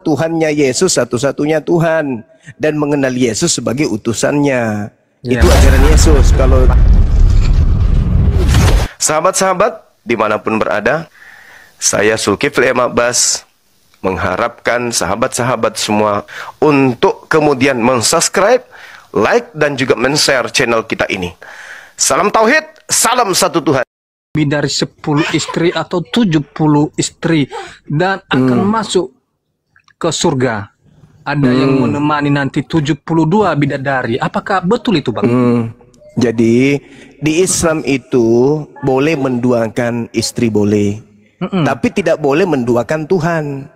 Tuhannya Yesus satu-satunya Tuhan dan mengenal Yesus sebagai utusannya. Itu ajaran Yesus. Kalau sahabat-sahabat dimanapun berada, saya Zulkifli M. Abbas mengharapkan sahabat-sahabat semua untuk kemudian mensubscribe, like, dan juga men-share channel kita ini. Salam Tauhid, salam satu Tuhan. Lebih dari 10 istri atau 70 istri dan akan masuk ke surga. Ada yang menemani nanti 72 bidadari. Apakah betul itu, Bang? Jadi di Islam itu boleh menduakan istri, boleh, tapi tidak boleh menduakan Tuhan.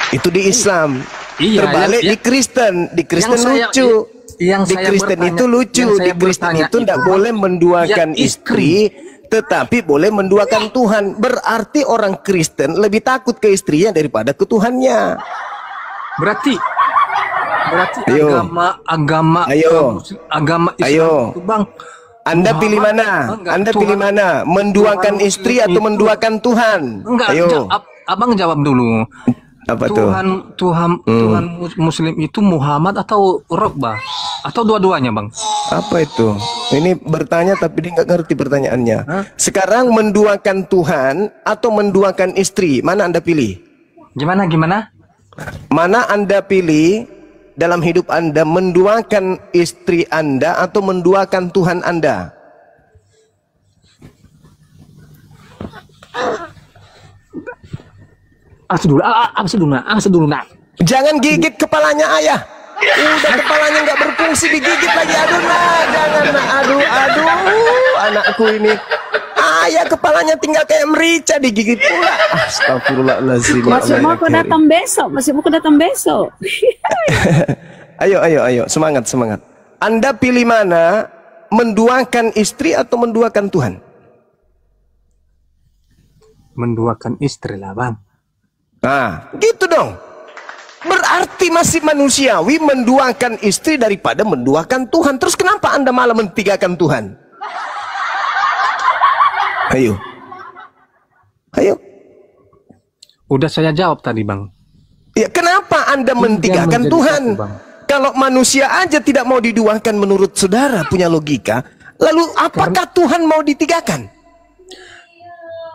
Itu di Islam. Terbalik di Kristen. Di Kristen lucu. Di Kristen itu lucu. Di Kristen itu tidak boleh menduakan istri, tetapi boleh menduakan Tuhan. Berarti orang Kristen lebih takut ke istrinya daripada ke Tuhannya. Berarti agama Islam itu, Bang, Anda pilih mana? Anda pilih mana? Menduakan istri atau menduakan Tuhan? Ayo. Abang jawab dulu. Apa Tuhan Muslim itu Muhammad atau Rabbah? Atau dua-duanya, Bang? Apa itu? Ini bertanya tapi dia nggak ngerti pertanyaannya. Sekarang menduakan Tuhan atau menduakan istri? Mana Anda pilih? Gimana? Mana Anda pilih dalam hidup Anda, menduakan istri Anda atau menduakan Tuhan Anda? Jangan gigit kepalanya ayah. Udah kepalanya nggak berfungsi, digigit lagi. Aduh, jangan. Aduh, anakku ini. Ayah kepalanya tinggal kayak merica, digigit pula. Astagfirullahaladzim. Masih mau aku datang besok. Ayo, semangat. Anda pilih mana? Menduakan istri atau menduakan Tuhan? Menduakan istri lah, Bang. Nah, gitu dong. Berarti masih manusiawi menduakan istri daripada menduakan Tuhan. Terus kenapa Anda malah mentigakan Tuhan? Ayo. Udah saya jawab tadi, Bang. Ya, kenapa Anda mentigakan Tuhan? Kalau manusia aja tidak mau diduakan menurut saudara punya logika, lalu apakah Tuhan mau ditigakan?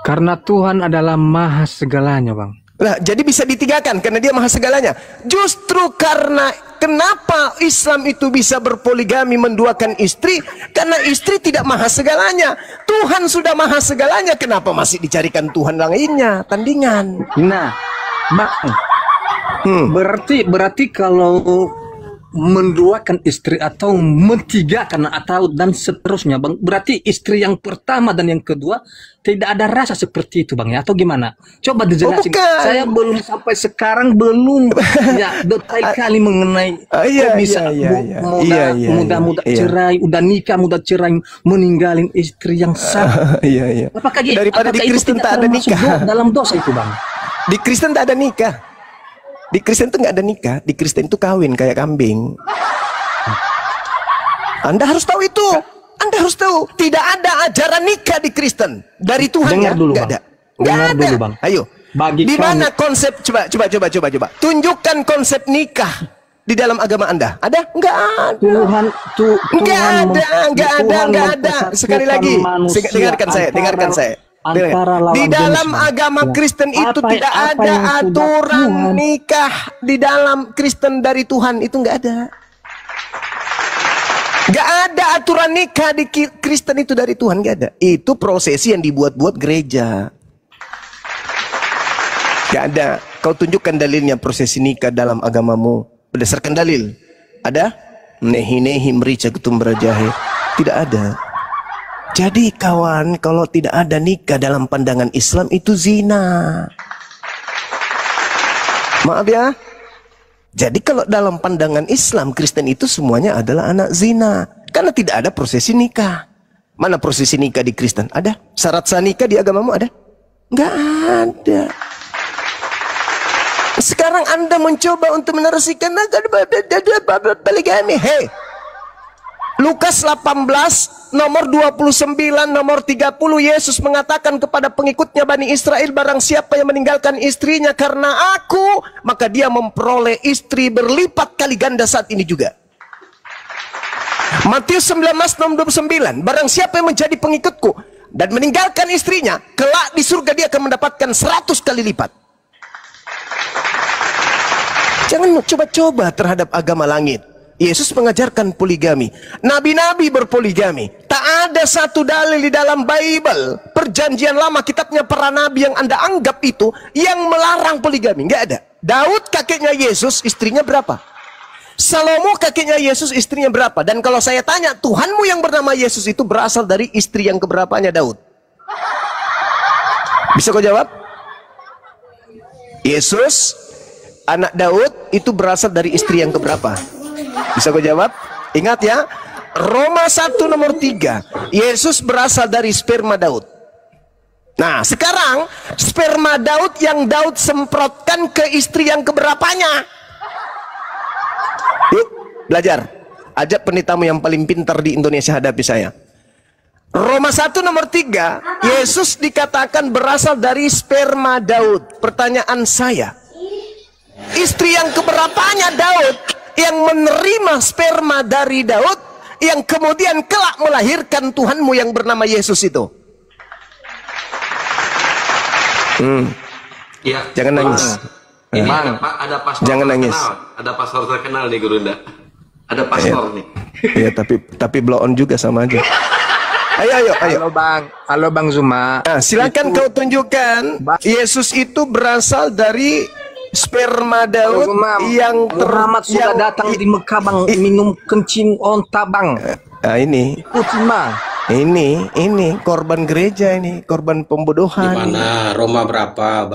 Karena Tuhan adalah maha segalanya, Bang. Nah, jadi bisa ditigakan karena dia maha segalanya. Justru karena kenapa Islam itu bisa berpoligami, menduakan istri? Karena istri tidak maha segalanya. Tuhan sudah maha segalanya. Kenapa masih dicarikan Tuhan lainnya? Tandingan. Nah, berarti kalau menduakan istri atau mentigakan atau dan seterusnya, Bang, berarti istri yang pertama dan yang kedua tidak ada rasa seperti itu, Bang, ya? Atau gimana? Coba dijelasin. Saya belum sampai sekarang ya detail kali mengenai muda cerai, udah nikah muda cerai, meninggalin istri yang sah. Apakah daripada di Kristen tak ada nikah dalam dosa itu, Bang? Di Kristen tak ada nikah. Di Kristen itu nggak ada nikah. Di Kristen itu kawin kayak kambing. Anda harus tahu itu. Anda harus tahu. Tidak ada ajaran nikah di Kristen dari Tuhan. Dengar dulu, nggak ada. Nggak ada. Dulu, Bang. Ayo. Di mana konsep? Coba. Tunjukkan konsep nikah di dalam agama Anda. Ada? Nggak ada. Nggak ada. Sekali lagi. Dengarkan saya. Di dalam agama Kristen itu tidak ada aturan nikah di dalam Kristen dari Tuhan, itu nggak ada. Nggak ada aturan nikah di Kristen itu dari Tuhan, nggak ada. Itu prosesi yang dibuat-buat gereja. Nggak ada. Kau tunjukkan dalilnya prosesi nikah dalam agamamu berdasarkan dalil. Ada? Nehi merica ketum berajahe. Tidak ada. Jadi kawan, kalau tidak ada nikah dalam pandangan Islam itu zina. Maaf ya. Jadi kalau dalam pandangan Islam, Kristen itu semuanya adalah anak zina. Karena tidak ada prosesi nikah. Mana prosesi nikah di Kristen? Ada? Syarat sah nikah di agamamu ada? Nggak ada. Sekarang Anda mencoba untuk menarasikan poligami. Hei, Lukas 18 nomor 29 nomor 30, Yesus mengatakan kepada pengikutnya Bani Israel, barang siapa yang meninggalkan istrinya karena aku, maka dia memperoleh istri berlipat kali ganda saat ini juga. Matius 19 nomor 29, barang siapa yang menjadi pengikutku dan meninggalkan istrinya, kelak di surga dia akan mendapatkan 100 kali lipat. Jangan coba-coba terhadap agama langit. Yesus mengajarkan poligami. Nabi-nabi berpoligami. Tak ada satu dalil di dalam Bible, perjanjian lama, kitabnya para nabi yang Anda anggap itu, yang melarang poligami. Nggak ada. Daud kakeknya Yesus, istrinya berapa? Salomo kakeknya Yesus, istrinya berapa? Dan kalau saya tanya, Tuhanmu yang bernama Yesus itu berasal dari istri yang keberapanya Daud? Bisa kau jawab? Yesus, anak Daud, itu berasal dari istri yang keberapa? Bisa kau jawab? Ingat ya, Roma 1 nomor 3, Yesus berasal dari sperma Daud. Nah sekarang sperma Daud yang Daud semprotkan ke istri yang keberapanya. Yuk belajar. Ajak pendetamu yang paling pintar di Indonesia hadapi saya. Roma 1 nomor 3, Yesus dikatakan berasal dari sperma Daud. Pertanyaan saya, istri yang keberapanya Daud yang menerima sperma dari Daud, yang kemudian kelak melahirkan Tuhanmu yang bernama Yesus itu? Ya, Jangan nangis. Ini ada pastor Jangan nangis. Ada pastor terkenal nih Gurunda. Ada pastor nih. Iya, tapi blow on juga sama aja. Ayo. Halo Bang Zuma. Nah, silakan kau tunjukkan Yesus itu berasal dari sperma Daud yang Muhammad sudah datang di Mekah Bang, minum kencing onta Bang. Ini Ikutin Bang. ini korban gereja, ini korban Di pembodohan. mana? Roma berapa,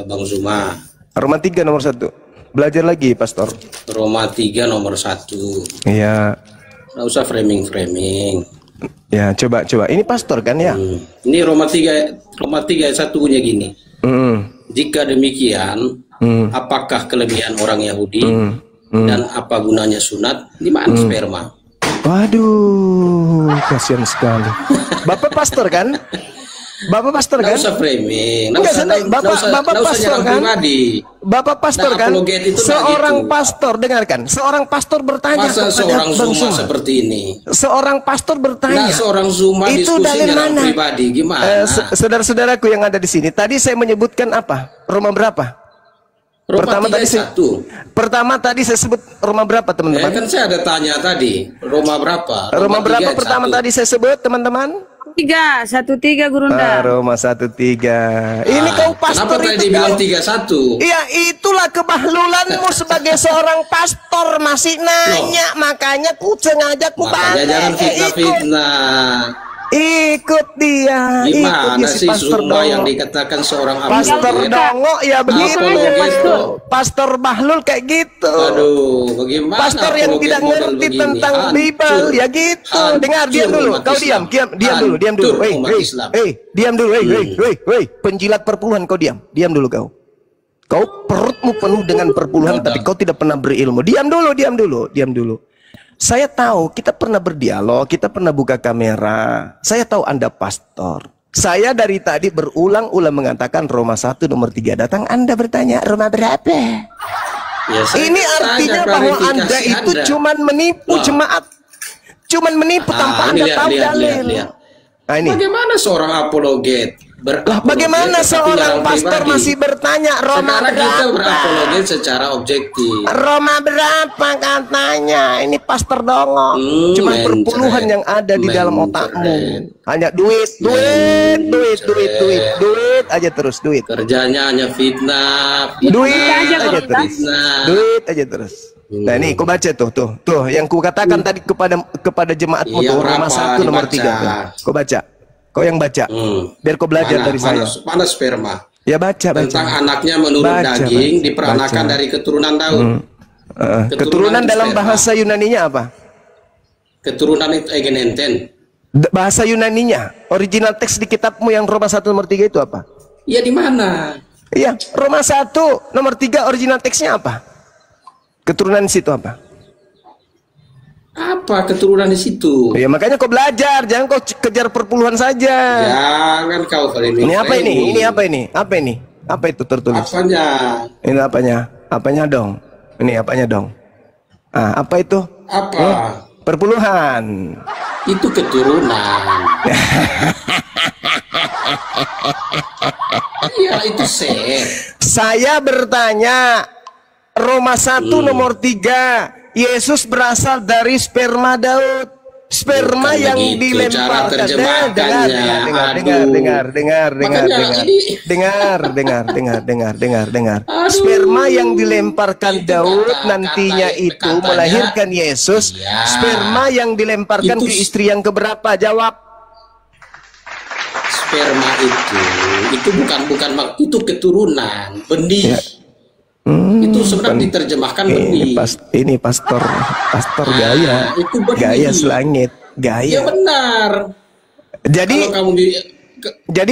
Bang Zuma? Roma 3 nomor 1. Belajar lagi, Pastor. Roma 3 nomor 1. Iya. Nggak usah framing. Ya, coba. Ini pastor kan ya? Ini Roma 3 ayat 1 punya gini. Jika demikian, apakah kelebihan orang Yahudi dan apa gunanya sunat? Di mana sperma? Waduh, kasihan sekali. Bapak pastor kan? Bapak pastor kan? Nggak usah framing. Bapak pastor kan? Pribadi. Bapak pastor Nah, kan? apologet itu Seorang gitu. pastor, dengarkan. Seorang pastor bertanya Masa kepada seorang Bang Zuma Zuma. seperti ini? Seorang pastor bertanya. Nah, seorang Zuma itu diskusi dalil dalam mana? pribadi gimana? Saudara-saudaraku yang ada di sini, tadi saya menyebutkan apa? Roma berapa? Roma Pertama 3 tadi ayat 1. Pertama tadi saya sebut Roma berapa, teman-teman? Kan saya ada tanya tadi, Roma berapa? Roma 3 berapa ayat pertama 1. tadi saya sebut, teman-teman? 1-3 Gurunda. Roma 1:3. Ini kau pastor Kenapa tadi itu bilang kau. 31? Iya, itulah kebahlulanmu sebagai seorang pastor, masih nanya. Makanya ku sengaja ku Makanya balik. jangan fitnah-fitnah. Ikut dia. Gimana Ikut dia sih pastor Zuma yang Dongo. dikatakan seorang Pastor apologet? Dongo ya begitu. Apologet. Pastor Bahlul kayak gitu. Aduh, bagaimana? Pastor yang apologet tidak model ngerti begini? tentang Bible ya gitu. Hancur Dengar, diam dulu. umat Kau Islam. diam dulu, diam dulu. Hancur umat Islam. Diam dulu. Hei, penjilat perpuluhan kau diam. Diam dulu kau. Kau perutmu penuh dengan perpuluhan tapi kau tidak pernah berilmu. Diam dulu. Saya tahu kita pernah berdialog, kita pernah buka kamera. Saya tahu Anda pastor. Saya dari tadi berulang-ulang mengatakan Roma 1 nomor 3 datang. Anda bertanya Roma berapa? Ya, saya Ini artinya tanya bahwa klarifikasi Anda itu Anda. cuman menipu jemaat. Cuman menipu tanpa ini Anda lihat, tahu lihat. dalil. Nah ini. Bagaimana seorang apologet Bagaimana seorang pastor pribadi? masih bertanya Roma Sekarang kita berapa? berapologet secara objektif. Roma berapa katanya? Ini pastor Dongo. Cuma mencret. perpuluhan yang ada di dalam Mencret. otakmu. Hanya duit aja terus, duit. Kerjanya hanya fitnah. Duit aja aja kalau terus. Fitnah. Duit aja terus. Nah ini kau baca tuh yang ku katakan tadi kepada jemaatmu Iya, tuh Roma berapa 1 nomor dibaca? 3 tuh. Kau baca. Kau yang baca. Biar kau belajar dari saya. Mana sperma? Ya baca. Tentang anaknya menurut Baca, daging baca. diperanakan Baca. dari keturunan Daud. Keturunan dalam sperma. bahasa Yunaninya apa? Keturunan itu egenenten. Bahasa Yunaninya, original teks di kitabmu yang Roma 1 nomor 3 itu apa? Ya di mana? Iya, Roma 1 nomor 3 original teksnya apa? Keturunan situ apa? Apa keturunan di situ? Ya makanya kau belajar, jangan kau kejar perpuluhan saja. Jangan kau kali ini apa ini? Ini apa ini? Apa ini? Apa itu tertulis? Apanya? Ini apanya? Apanya dong? Ini apanya dong? Ah, apa itu? Apa? Perpuluhan. Itu keturunan. Iya, itu Saya bertanya, Roma 1 nomor 3, Yesus berasal dari sperma Daud. Sperma bukan yang begitu, dilemparkan. Dengar. Sperma yang dilemparkan Daud nantinya itu melahirkan Yesus. Ya. Sperma yang dilemparkan ke istri yang keberapa? Jawab. Sperma itu bukan itu keturunan, benih. Ya. Itu sebenarnya diterjemahkan benih. Ini pastor gaya. Itu benih. Gaya selangit, gaya. Ya benar. Jadi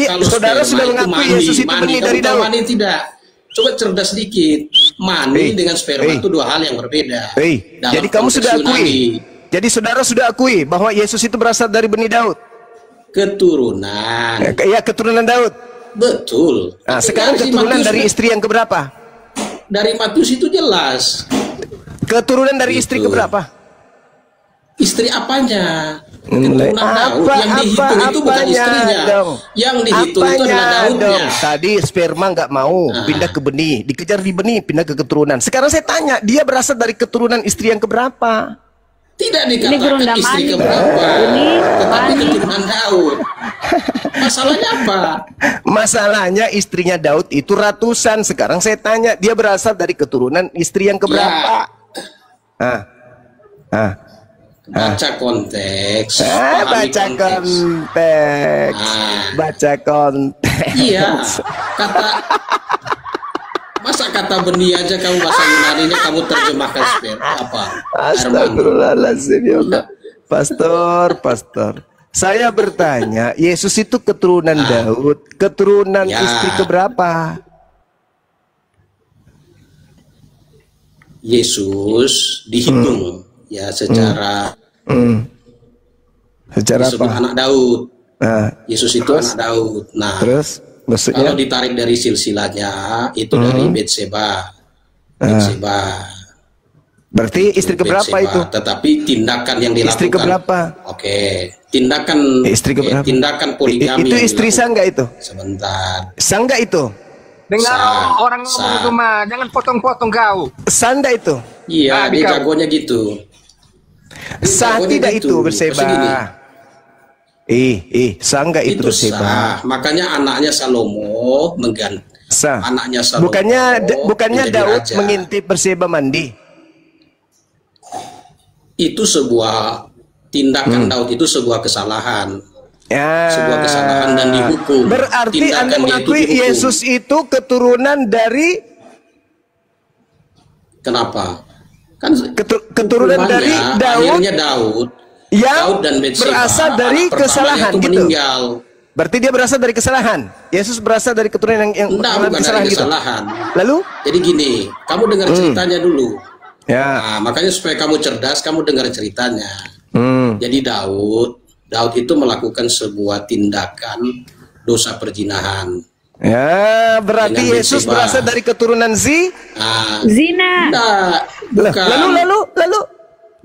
kalau saudara sudah mengakui Yesus itu benih dari Daud. Mani tidak. Coba cerdas sedikit. Mani dengan sperma itu dua hal yang berbeda. Jadi kamu sudah akui. Jadi saudara sudah akui bahwa Yesus itu berasal dari benih Daud. Keturunan. Ya, keturunan Daud. Betul. Nah, sekarang keturunan dari istri yang keberapa? Dari Matius itu jelas. Keturunan dari istri keberapa? Istri apanya? Keturunan Daud. Yang dihitung itu bukan istrinya. Yang dihitung itu adalah Daudnya. Tadi sperma nggak mau pindah ke benih, dikejar di benih, pindah ke keturunan. Sekarang saya tanya, dia berasal dari keturunan istri yang keberapa? Tidak dikatakan istri keberapa, tetapi keturunan Daud. Masalahnya apa? Masalahnya istrinya Daud itu ratusan. Sekarang saya tanya, dia berasal dari keturunan istri yang keberapa? Baca konteks. Baca konteks. Iya. Masa kata benih aja kamu bahasa Yunaninya kamu terjemahkan apa? Astagfirullahaladzim, ya Allah. Pastor. Saya bertanya, Yesus itu keturunan Daud, keturunan istri keberapa? Yesus dihitung ya secara apa? Anak Daud. Yesus itu anak Daud. Nah, terus maksudnya kalau ditarik dari silsilahnya itu dari Betseba. Berarti istri keberapa itu? Tetapi tindakan yang dilakukan. Istri keberapa? Oke, tindakan istri keberapa? Tindakan poligami. Itu istri sah nggak itu? Sebentar. Sah nggak itu? Dengar orang ngomong itu mah, jangan potong-potong kau. Sah nggak itu? Iya, dia jagonya gitu. Sah tidak itu Betseba? Sah nggak itu Betseba? Makanya anaknya Salomo mengganti. Sah. Anaknya Salomo. Bukannya Daud mengintip Betseba mandi? Itu sebuah tindakan Daud, itu sebuah kesalahan. Sebuah kesalahan dan dihukum. Berarti Anda mengakui Yesus itu keturunan dari? Kenapa? Kan keturunan dari Daud yang dan berasal dari kesalahan gitu. Meninggal. Berarti dia berasal dari kesalahan. Yesus berasal dari keturunan yang bukan kesalahan dari gitu. Kesalahan. Lalu? Jadi gini, kamu dengar ceritanya dulu. Ya. Nah, makanya supaya kamu cerdas, kamu dengar ceritanya. Jadi Daud itu melakukan sebuah tindakan dosa perzinahan. Ya, berarti Yesus berasal dari keturunan zina. Bukan. Lalu.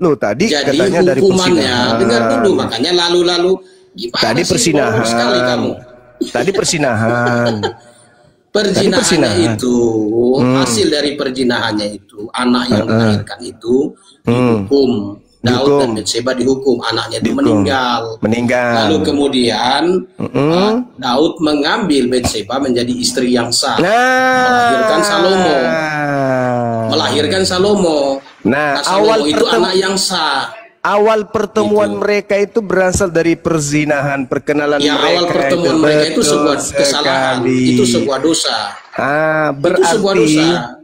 Loh, tadi jadi katanya dari persinahan. Dengar dulu, makanya lalu. Gimana tadi persinahan. Sekali kamu. Tadi persinahan. Perzinahannya itu hasil dari perzinahannya itu anak yang melahirkan itu dihukum. Daud dan Betseba dihukum, anaknya itu meninggal. Lalu kemudian Daud mengambil Betseba menjadi istri yang sah, melahirkan Salomo. Nah, Salomo itu anak yang sah. Awal pertemuan mereka itu berasal dari perzinahan, perkenalan mereka. Awal pertemuan mereka itu sebuah kesalahan, itu sebuah dosa.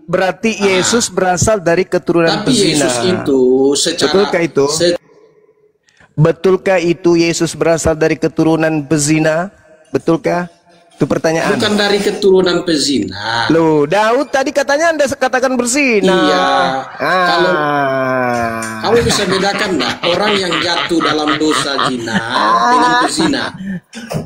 Berarti Yesus berasal dari keturunan pezina. Yesus itu Betulkah itu Yesus berasal dari keturunan pezina? Betulkah? Itu pertanyaan. Bukan dari keturunan pezina. Loh, Daud tadi katanya Anda katakan berzina. Iya. Kalau kamu bisa bedakan nggak orang yang jatuh dalam dosa zina dengan pezina?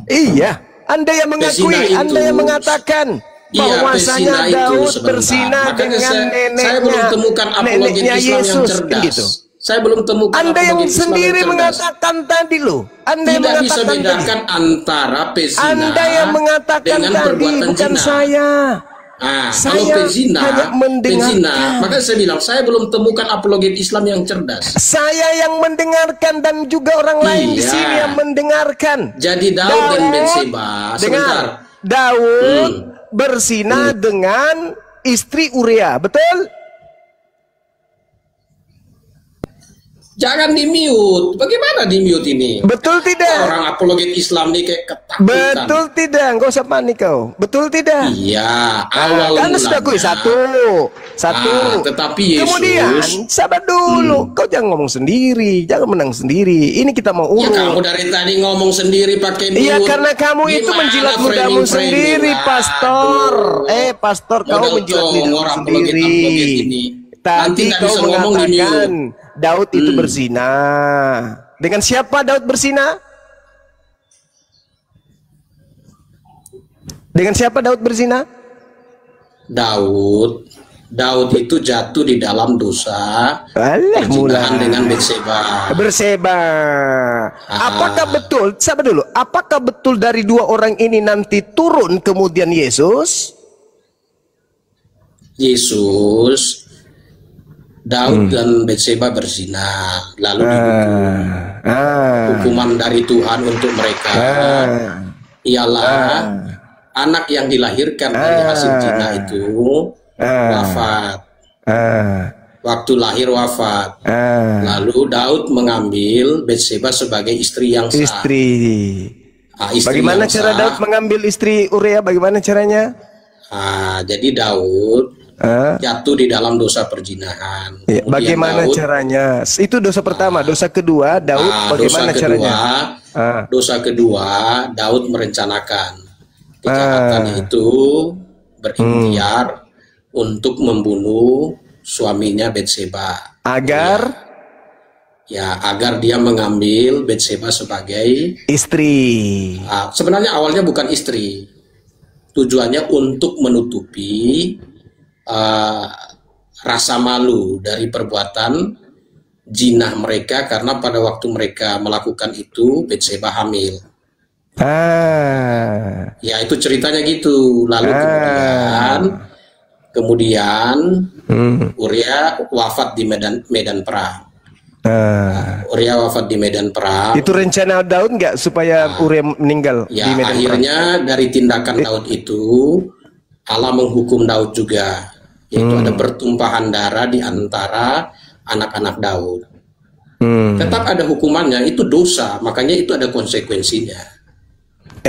Iya, Anda yang mengakui, Anda yang mengatakan bahwasanya Daud berzina dengan neneknya. Saya belum temukan apologet Islam yang cerdas. Gitu. Saya belum temukan. Anda yang sendiri mengatakan tadi loh. Anda yang tidak bisa mengatakan bedakan tadi. antara pezina Anda yang mengatakan dengan tadi, perbuatan bukan zina. saya. Kalau pezina, maka saya bilang saya belum temukan apologet Islam yang cerdas. Saya yang mendengarkan dan juga orang lain di sini yang mendengarkan. Jadi Daud dan Betseba, sebentar. Daud berzina dengan istri Uria, betul? Jangan di-mute. Bagaimana di-mute ini? Betul tidak? Orang apologet Islam nih kayak ketakutan. Betul tidak? Enggak usah panik kau. Betul tidak? Iya, awal kan sudah akui satu. Tetapi Yesus, kemudian sabar dulu. Kau jangan ngomong sendiri, jangan menang sendiri. Ini kita mau urut. Ya kamu dari tadi ngomong sendiri pakai mute. Iya, karena kamu itu menjilat ludamu sendiri, pastor. Pastor, kau menjilat ludamu sendiri. Tadi kau mengatakan Daud itu berzina. Dengan siapa Daud berzina? Dengan siapa Daud berzina? Daud itu jatuh di dalam dosa perzinahan dengan Betseba. Apakah betul? Sabar dulu. Apakah betul dari dua orang ini nanti turun kemudian Yesus? Daud dan Betseba berzina, lalu hukuman dari Tuhan untuk mereka ialah anak yang dilahirkan dari hasil zina itu wafat. Waktu lahir wafat. Lalu Daud mengambil Betseba sebagai istri yang sah. Bagaimana cara Daud mengambil istri Uria? Bagaimana caranya? Jadi Daud jatuh di dalam dosa perzinahan. Bagaimana caranya? Itu dosa pertama. Dosa kedua, Daud bagaimana caranya? Dosa kedua, Daud merencanakan kejahatan itu berikhtiar untuk membunuh suaminya Betseba. Agar dia mengambil Betseba sebagai istri. Sebenarnya awalnya bukan istri. Tujuannya untuk menutupi rasa malu dari perbuatan zina mereka, karena pada waktu mereka melakukan itu Betseba hamil. Ya itu ceritanya gitu. Lalu kemudian Uria wafat di medan perang. Uria wafat di medan perang. Itu rencana Daud nggak supaya Uria meninggal di medan perang? Akhirnya dari tindakan Daud itu Allah menghukum Daud juga. Yaitu ada pertumpahan darah di antara anak-anak Daud. Tetap ada hukumannya, itu dosa, makanya itu ada konsekuensinya.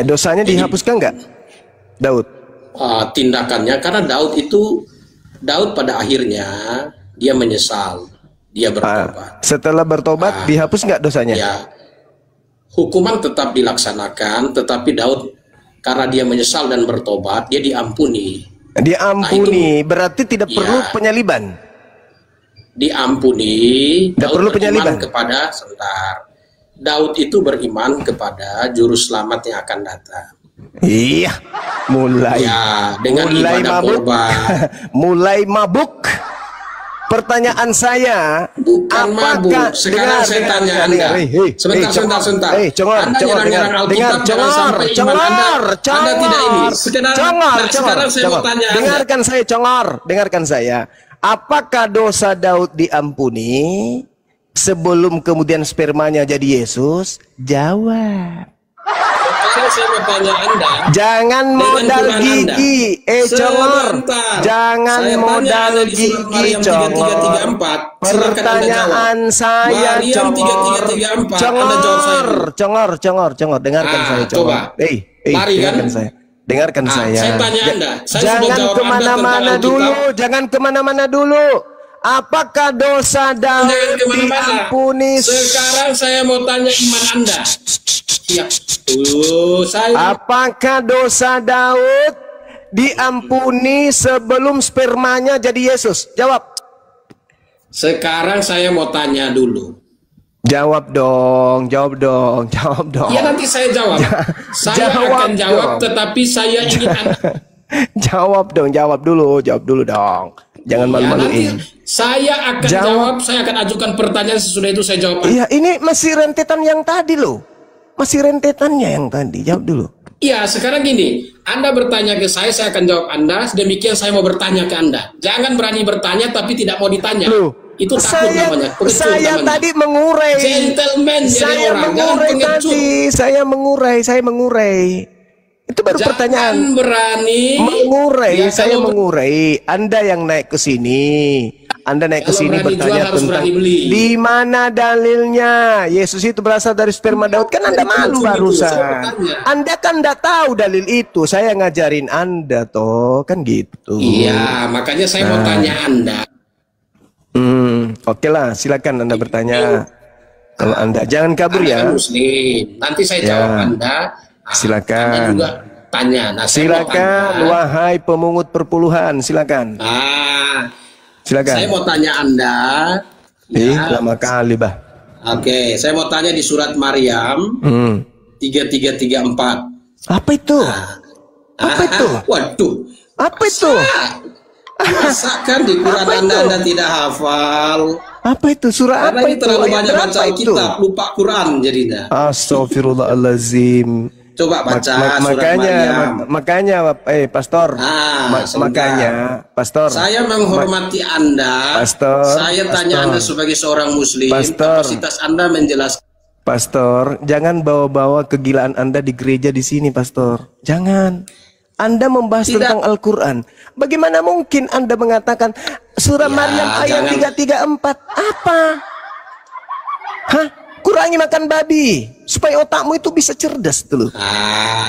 Dosanya dihapuskan nggak, Daud? Tindakannya, karena Daud pada akhirnya dia menyesal, dia bertobat. Setelah bertobat dihapus nggak dosanya? Ya, hukuman tetap dilaksanakan, tetapi Daud karena dia menyesal dan bertobat, dia diampuni. Diampuni, berarti tidak perlu penyaliban. Diampuni, tidak perlu penyaliban kepada Daud itu beriman kepada juru selamat yang akan datang. Iya, dengan ibadah korban. Mulai mabuk. Pertanyaan saya, bukan mabuk. Sekarang saya tanya Anda. Sebentar. Anda tidak ini. Sekarang saya mau tanya Anda. Dengarkan saya. Apakah dosa Daud diampuni sebelum kemudian spermanya jadi Yesus? Jawab. Saya mau tanya Anda. Jangan modal gigi, congor. Jangan modal gigi, congor. Pertanyaan saya, congor. Dengarkan saya, congor. Dengarkan saya. Dengarkan saya. Saya tanya Anda. Jangan kemana-mana dulu. Apakah dosa Daud diampuni? Sekarang saya mau tanya iman Anda. Ya. Saya. Apakah dosa Daud diampuni sebelum spermanya jadi Yesus? Jawab. Sekarang saya mau tanya dulu. Jawab dong, jawab dong, jawab dong. Ya nanti saya jawab. Saya akan jawab, tetapi saya ingin jawab dong, jawab dulu dong. Jangan malu-maluin. Saya akan jawab, saya akan ajukan pertanyaan, sesudah itu saya jawab. Iya, ini masih rentetan yang tadi loh. Masih rentetannya yang tadi. Jawab dulu. Iya, sekarang gini, Anda bertanya ke saya akan jawab Anda. Demikian saya mau bertanya ke Anda. Jangan berani bertanya tapi tidak mau ditanya. Loh, itu takut namanya. Saya tadi mengurai. Gentleman jadi orang, jangan pengecut. Saya mengurai. Itu baru Jangan pertanyaan. Berani mengurai. Ya, saya mengurai. Anda yang naik ke sini. Anda naik ke sini bertanya tentang di mana dalilnya Yesus itu berasal dari sperma Daud. Kan Anda malu barusan. Anda kan tidak tahu dalil itu. Saya ngajarin Anda toh, kan gitu. Iya, makanya saya mau tanya Anda. Oke lah, silakan Anda bertanya. Kalau Anda jangan kabur ya. Muslim. Nanti saya jawab Anda. Silakan. Anda juga tanya. Nah, silakan, wahai pemungut perpuluhan, silakan. Silakan. Saya mau tanya Anda. Lama kali bah. Oke, saya mau tanya di surat Maryam 3334. Apa itu? Apa itu? Waduh. Apa itu? Masakan di Quran Anda tidak hafal. Apa itu? Surah apa itu? Terlalu banyak baca Alkitab, lupa Quran jadinya. Astagfirullahaladzim. Coba baca makanya pastor. Pastor. Saya menghormati Anda. Pastor. Saya tanya Anda sebagai seorang muslim. Pastor. Kapasitas Anda menjelaskan. Pastor, jangan bawa-bawa kegilaan Anda di gereja di sini, Pastor. Jangan. Anda membahas tentang Al-Quran. Bagaimana mungkin Anda mengatakan surah Maryam ayat 334? Apa? Hah? Kurangi makan babi supaya otakmu itu bisa cerdas dulu.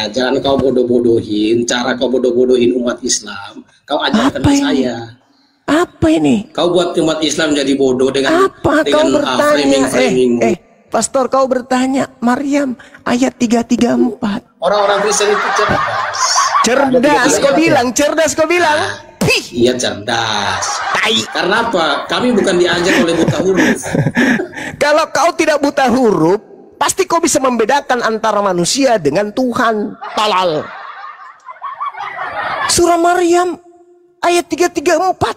Jangan kau bodoh-bodohin. Cara kau bodoh-bodohin umat Islam, kau ajarkan ke saya. Apa ini? Kau buat umat Islam jadi bodoh dengan apa? Kau bertanya. Pastor, kau bertanya Maryam ayat 334. Orang-orang Kristen itu cerdas. Cerdas kau bilang. Iya cerdas. Karena apa? Kami bukan diajar oleh buta huruf. Kalau kau tidak buta huruf, pasti kau bisa membedakan antara manusia dengan Tuhan. Talal. Surah Maryam ayat 334.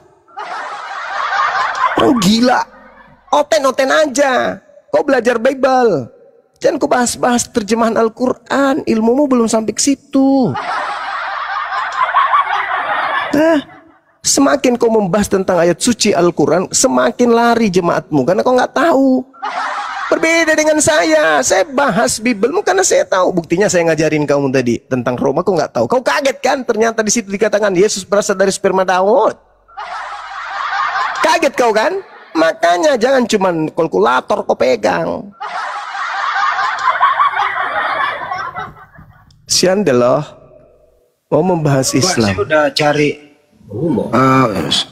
Orang gila. Oten-oten aja. Kau belajar Bible. Jangan kau bahas-bahas terjemahan Al-Quran. Ilmumu belum sampai ke situ. Semakin kau membahas tentang ayat suci Al-Quran, semakin lari jemaatmu karena kau nggak tahu. Berbeda dengan saya bahas Bibelmu karena saya tahu. Buktinya saya ngajarin kamu tadi tentang Roma, kau nggak tahu. Kau kaget kan? Ternyata di situ dikatakan Yesus berasal dari sperma Daud. Kaget kau kan? Makanya jangan cuman kalkulator kau pegang. Sian loh mau membahas Islam. Saya udah cari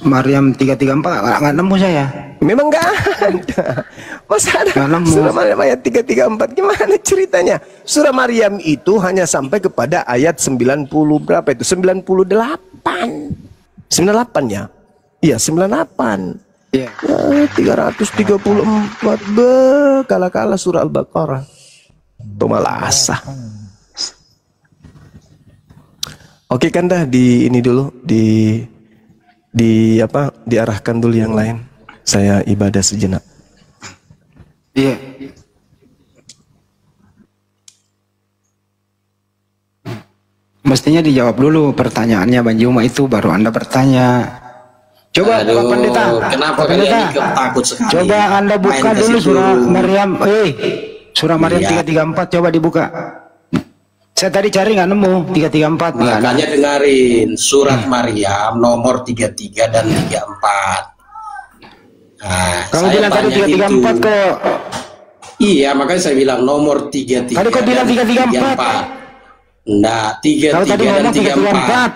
Maryam 334 nggak nemu saya. Memang nggak ada. Masa ada surah Maryam ayat 334? Gimana ceritanya? Surah Maryam itu hanya sampai kepada ayat 90 berapa itu? 98 ya? Iya 98. Iya. 334 kala-kala surah Al-Baqarah. Itu malah asah. Oke kan dah di ini dulu diarahkan dulu yang lain. Saya ibadah sejenak. Iya. Mestinya dijawab dulu pertanyaannya Bang Juma itu baru Anda bertanya. Coba Pak Pendeta. Kenapa kalian takut sekali? Coba Anda buka dulu surah Maryam. Surah Maryam 334 coba dibuka. Saya tadi cari nggak nemu 334. Makanya dengerin surat Maryam nomor 33 dan 34. Nah, kamu bilang tadi 334 kok. Iya, makanya saya bilang nomor 33. Tadi kok bilang 334? Nah, 33 dan 34.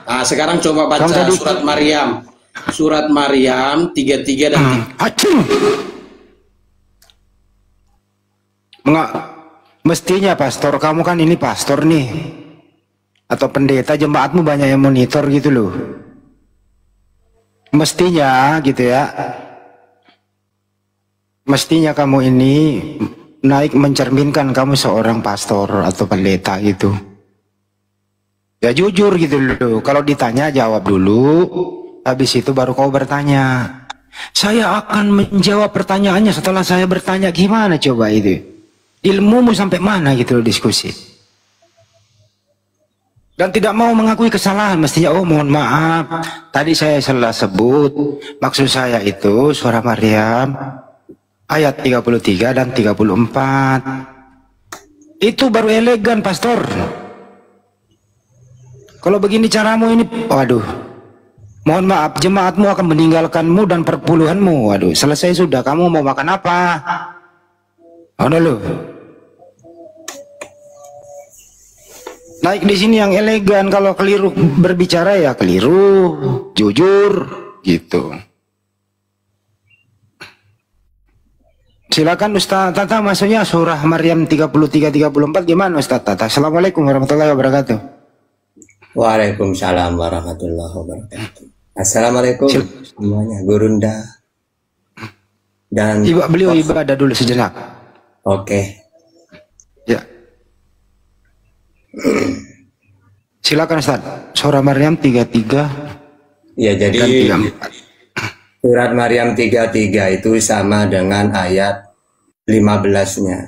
Nah, sekarang coba baca surat Maryam. Surat Maryam 33 dan 34. Mestinya pastor, kamu kan ini pastor nih, atau pendeta, jemaatmu banyak yang monitor gitu loh. Mestinya gitu ya. Mestinya kamu ini naik mencerminkan kamu seorang pastor atau pendeta gitu. Ya jujur gitu loh. Kalau ditanya jawab dulu, habis itu baru kau bertanya. Saya akan menjawab pertanyaannya setelah saya bertanya. Gimana coba itu? Ilmumu sampai mana gitu loh diskusi. Dan tidak mau mengakui kesalahan. Mestinya, oh mohon maaf, tadi saya salah sebut. Maksud saya itu surah Maryam ayat 33 dan 34. Itu baru elegan, pastor. Kalau begini caramu ini, waduh, mohon maaf, jemaatmu akan meninggalkanmu dan perpuluhanmu. Waduh, selesai sudah, kamu mau makan apa? Oh loh. Naik di sini yang elegan, kalau keliru berbicara ya keliru, jujur, gitu. Silakan Ustaz Tata, maksudnya surah Maryam 33-34 gimana Ustaz Tata? Assalamualaikum warahmatullahi wabarakatuh. Waalaikumsalam warahmatullahi wabarakatuh. Assalamualaikum semuanya, Gurunda. Dan beliau ibadah dulu sejenak. Oke. Ya. Silakan Ustaz. Surah Maryam 33. Ya, jadi surat Maryam 33 itu sama dengan ayat 15-nya.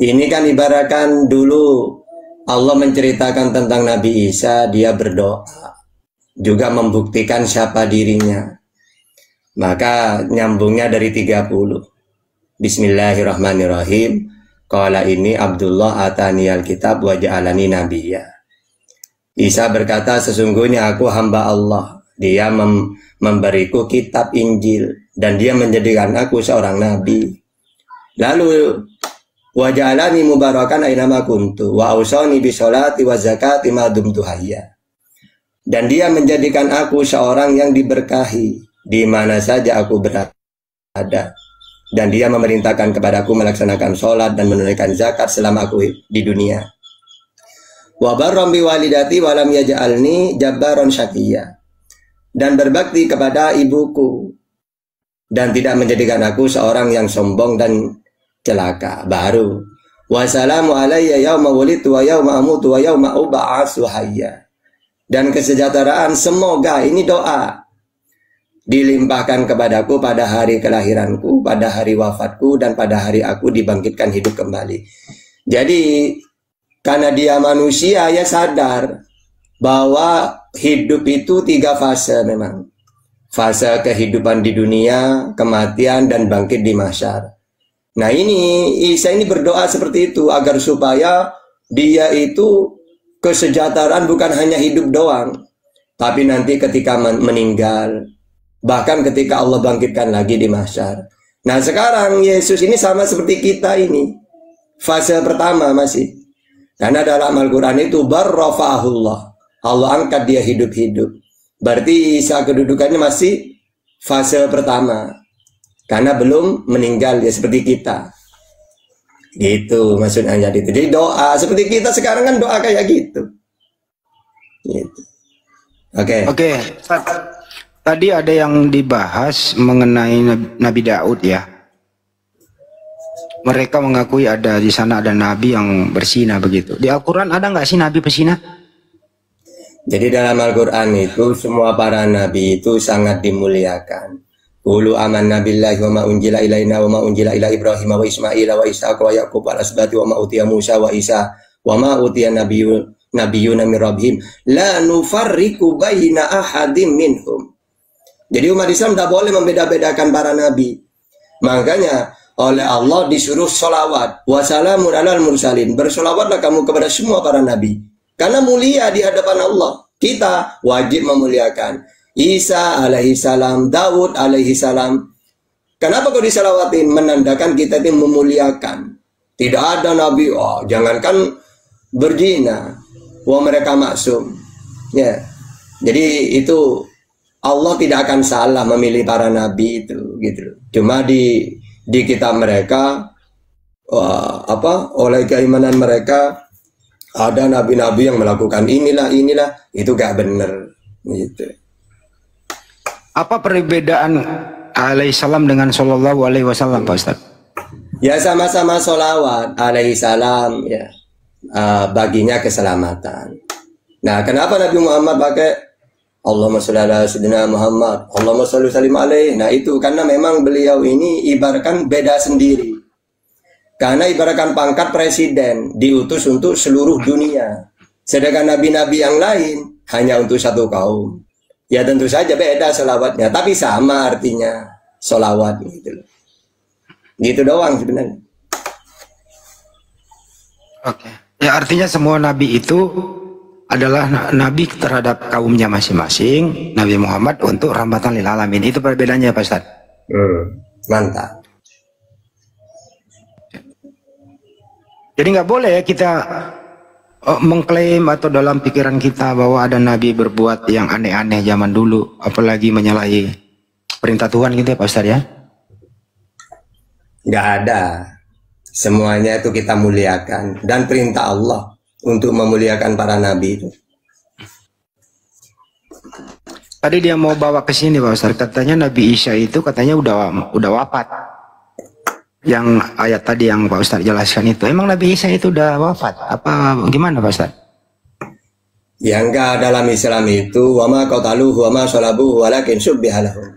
Ini kan ibaratkan dulu Allah menceritakan tentang Nabi Isa, dia berdoa, juga membuktikan siapa dirinya. Maka nyambungnya dari 30. Bismillahirrahmanirrahim. Qala ini Abdullah ataniyal kitab wa ja'alani nabiyya. Isa berkata, sesungguhnya aku hamba Allah. Dia memberiku kitab Injil dan dia menjadikan aku seorang nabi. Lalu wa ja'alani mubarakan aina ma kuntu wa ausani bisolati wa zakati ma dumtu hayya. Dan dia menjadikan aku seorang yang diberkahi di mana saja aku berada. Dan dia memerintahkan kepadaku melaksanakan sholat dan menunaikan zakat selama aku di dunia. Wa barram bi walidati wa lam yaj'alni jabbaran syaqiyya. Dan berbakti kepada ibuku dan tidak menjadikan aku seorang yang sombong dan celaka. Baru wassalamu alayya yauma wulidtu wa yauma amutu wa yauma ub'atsu hayya. Dan kesejahteraan semoga, ini doa, dilimpahkan kepadaku pada hari kelahiranku, pada hari wafatku, dan pada hari aku dibangkitkan hidup kembali. Jadi karena dia manusia, ya sadar bahwa hidup itu 3 fase memang. Fase kehidupan di dunia, kematian, dan bangkit di mahsyar. Nah ini Isa ini berdoa seperti itu agar supaya dia itu kesejahteraan bukan hanya hidup doang, tapi nanti ketika meninggal, bahkan ketika Allah bangkitkan lagi di mahsyar. Nah sekarang Yesus ini sama seperti kita ini. Fase pertama masih. Karena dalam Al-Quran itu barrafa'ahullah, Allah angkat dia hidup-hidup. Berarti Isa kedudukannya masih fase pertama. Karena belum meninggal dia seperti kita. Gitu maksudnya ayat itu. Jadi doa seperti kita sekarang kan doa kayak gitu. Gitu. Oke. Tadi ada yang dibahas mengenai Nabi Daud ya. Mereka mengakui ada di sana ada nabi yang berzina begitu. Di Al-Quran ada nggak sih nabi berzina? Jadi dalam Al-Quran itu semua para nabi itu sangat dimuliakan. Qulu amanna billahi wa ma unzila ilaina wa ma unzila ila Ibrahim wa Ismail wa Ishaq wa Yaqub wa asbati wa ma utiya Musa wa Isa wa ma utiya nabiyyuna min rabbihim la nufarriqu baina ahadim minhum. Jadi umat Islam tidak boleh membeda-bedakan para nabi. Makanya oleh Allah disuruh sholawat. Wassalamun alal mursalin. Bersolawatlah kamu kepada semua para nabi. Karena mulia di hadapan Allah. Kita wajib memuliakan Isa alaihi salam, Daud alaihi salam. Kenapa kau disalawatin? Menandakan kita itu memuliakan. Tidak ada nabi, jangankan berzina, mereka maksum. Ya. Jadi itu Allah tidak akan salah memilih para nabi itu, gitu. Cuma di kitab mereka oleh keimanan mereka ada nabi-nabi yang melakukan inilah itu gak bener gitu. Apa perbedaan alaihissalam dengan sallallahu alaihi wasallam, Pak Ustaz? Ya sama-sama sholawat alaihissalam ya, baginya keselamatan. Nah, kenapa Nabi Muhammad pakai Allahumma sholli ala sayyidina Muhammad, Allahumma sholli salim alaihi? Nah, itu karena memang beliau ini ibaratkan beda sendiri. Karena ibaratkan pangkat presiden diutus untuk seluruh dunia. Sedangkan nabi-nabi yang lain hanya untuk satu kaum. Ya tentu saja beda sholawatnya, tapi sama artinya sholawat gitu. Gitu doang sebenarnya. Oke. Ya artinya semua nabi itu adalah nabi terhadap kaumnya masing-masing. Nabi Muhammad untuk rahmatan lil alamin. Itu perbedaannya, Pak Ustaz. Mantap. Jadi nggak boleh ya kita mengklaim atau dalam pikiran kita bahwa ada nabi berbuat yang aneh-aneh zaman dulu, apalagi menyalahi perintah Tuhan gitu ya, Pak Ustaz ya? Nggak ada. Semuanya itu kita muliakan dan perintah Allah untuk memuliakan para nabi itu. Tadi dia mau bawa ke sini, Pak Ustaz, katanya Nabi Isa itu katanya udah wafat. Yang ayat tadi yang Pak Ustaz jelaskan itu, emang Nabi Isa itu udah wafat? Apa gimana, Pak Ustaz? Ya enggak, dalam Islam itu wama qataluhu wama shalabuhu walakin syubbiha lahum.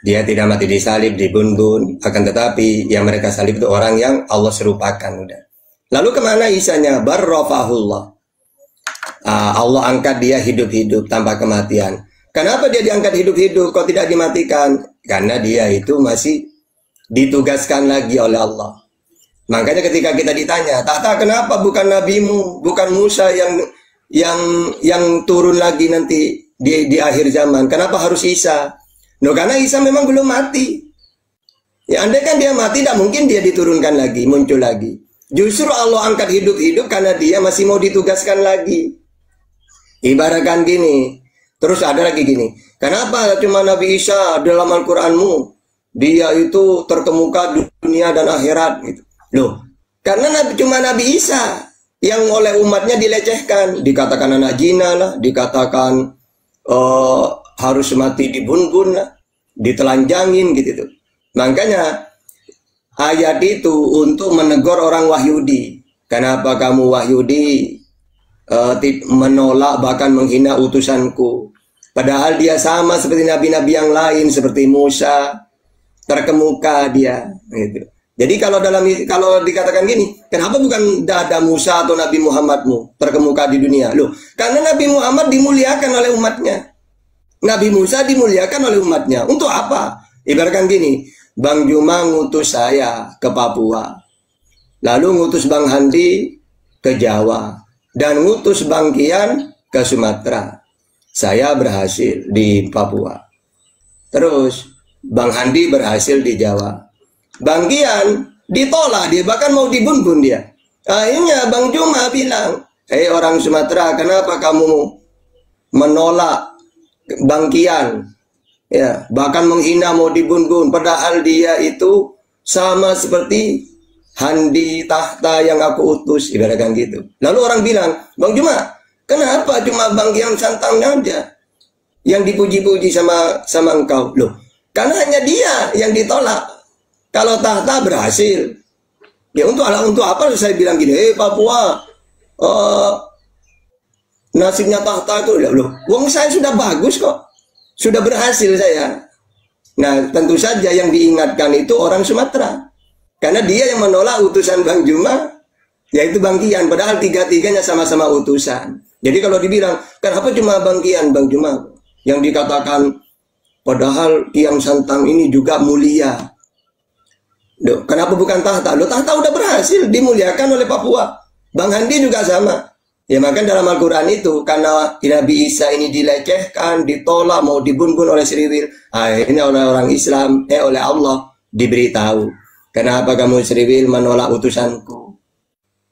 Dia tidak mati disalib, dibunuh, akan tetapi yang mereka salib itu orang yang Allah serupakan udah. Lalu kemana Isanya? Barrafahullah. Allah angkat dia hidup-hidup tanpa kematian. Kenapa dia diangkat hidup-hidup kok tidak dimatikan? Karena dia itu masih ditugaskan lagi oleh Allah. Makanya ketika kita ditanya, Tata kenapa bukan nabimu, bukan Musa yang turun lagi nanti di akhir zaman? Kenapa harus Isa? No, karena Isa memang belum mati. Ya andai kan dia mati, tidak mungkin dia diturunkan lagi, muncul lagi. Justru Allah angkat hidup-hidup karena dia masih mau ditugaskan lagi. Ibaratkan gini. Terus ada lagi gini. Kenapa cuma Nabi Isa dalam Al-Quranmu? Dia itu terkemuka dunia dan akhirat gitu. Loh, karena cuma Nabi Isa yang oleh umatnya dilecehkan, dikatakan anak zina lah, dikatakan harus mati dibunuh lah, ditelanjangin gitu tuh. Makanya ayat itu untuk menegur orang Wahyudi. Kenapa kamu Wahyudi menolak bahkan menghina utusanku? Padahal dia sama seperti nabi-nabi yang lain, seperti Musa, terkemuka dia gitu. Jadi kalau dikatakan gini, kenapa bukan ada Musa atau Nabi Muhammadmu terkemuka di dunia? Loh, karena Nabi Muhammad dimuliakan oleh umatnya. Nabi Musa dimuliakan oleh umatnya. Untuk apa? Ibaratkan gini, Bang Juma ngutus saya ke Papua, lalu ngutus Bang Handi ke Jawa, dan ngutus Bang Kian ke Sumatera. Saya berhasil di Papua. Terus Bang Handi berhasil di Jawa. Bang Kian ditolak dia, bahkan mau dibunuh dia. Akhirnya Bang Juma bilang, "Hei orang Sumatera, kenapa kamu menolak Bang Kian? Ya, bahkan menghina, mau dibunuh, padahal dia itu sama seperti Handi tahta yang aku utus." Ibaratkan gitu. Lalu orang bilang, "Bang Juma, kenapa cuma Bang Kian Santangnya aja yang dipuji-puji sama engkau?" Loh, karena hanya dia yang ditolak. Kalau tahta berhasil. Ya untuk apa saya bilang gini, Papua, nasibnya tahta itu, loh, wong saya sudah bagus kok. Sudah berhasil saya. Nah, tentu saja yang diingatkan itu orang Sumatera. Karena dia yang menolak utusan Bang Juma, yaitu Bang Kian. Padahal tiga-tiganya sama-sama utusan. Jadi kalau dibilang, kenapa cuma Bang Kian, Bang Juma? Yang dikatakan, padahal Kian Santang ini juga mulia. Loh, kenapa bukan tahta? Loh, tahta udah berhasil dimuliakan oleh Papua. Bang Handi juga sama. Ya makanya dalam Al-Quran itu, karena Nabi Isa ini dilecehkan, ditolak, mau dibunuh oleh Sriwil. Akhirnya oleh orang Islam, oleh Allah diberitahu, kenapa kamu Sriwil menolak utusanku?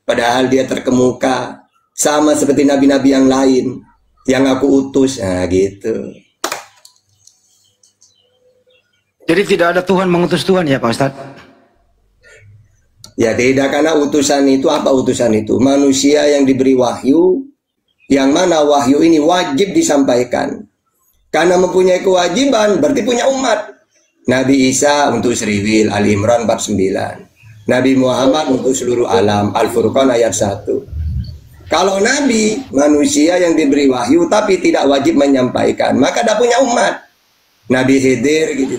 Padahal dia terkemuka, sama seperti nabi-nabi yang lain, yang aku utus. Nah gitu. Jadi tidak ada Tuhan mengutus Tuhan ya Pak Ustadz? Ya tidak, karena utusan itu apa utusan itu? Manusia yang diberi wahyu, yang mana wahyu ini wajib disampaikan. Karena mempunyai kewajiban, berarti punya umat. Nabi Isa untuk Sriwil, Ali Imran 49. Nabi Muhammad untuk seluruh alam, Al-Furqan ayat 1. Kalau Nabi, manusia yang diberi wahyu tapi tidak wajib menyampaikan, maka tidak punya umat. Nabi Khidir gitu.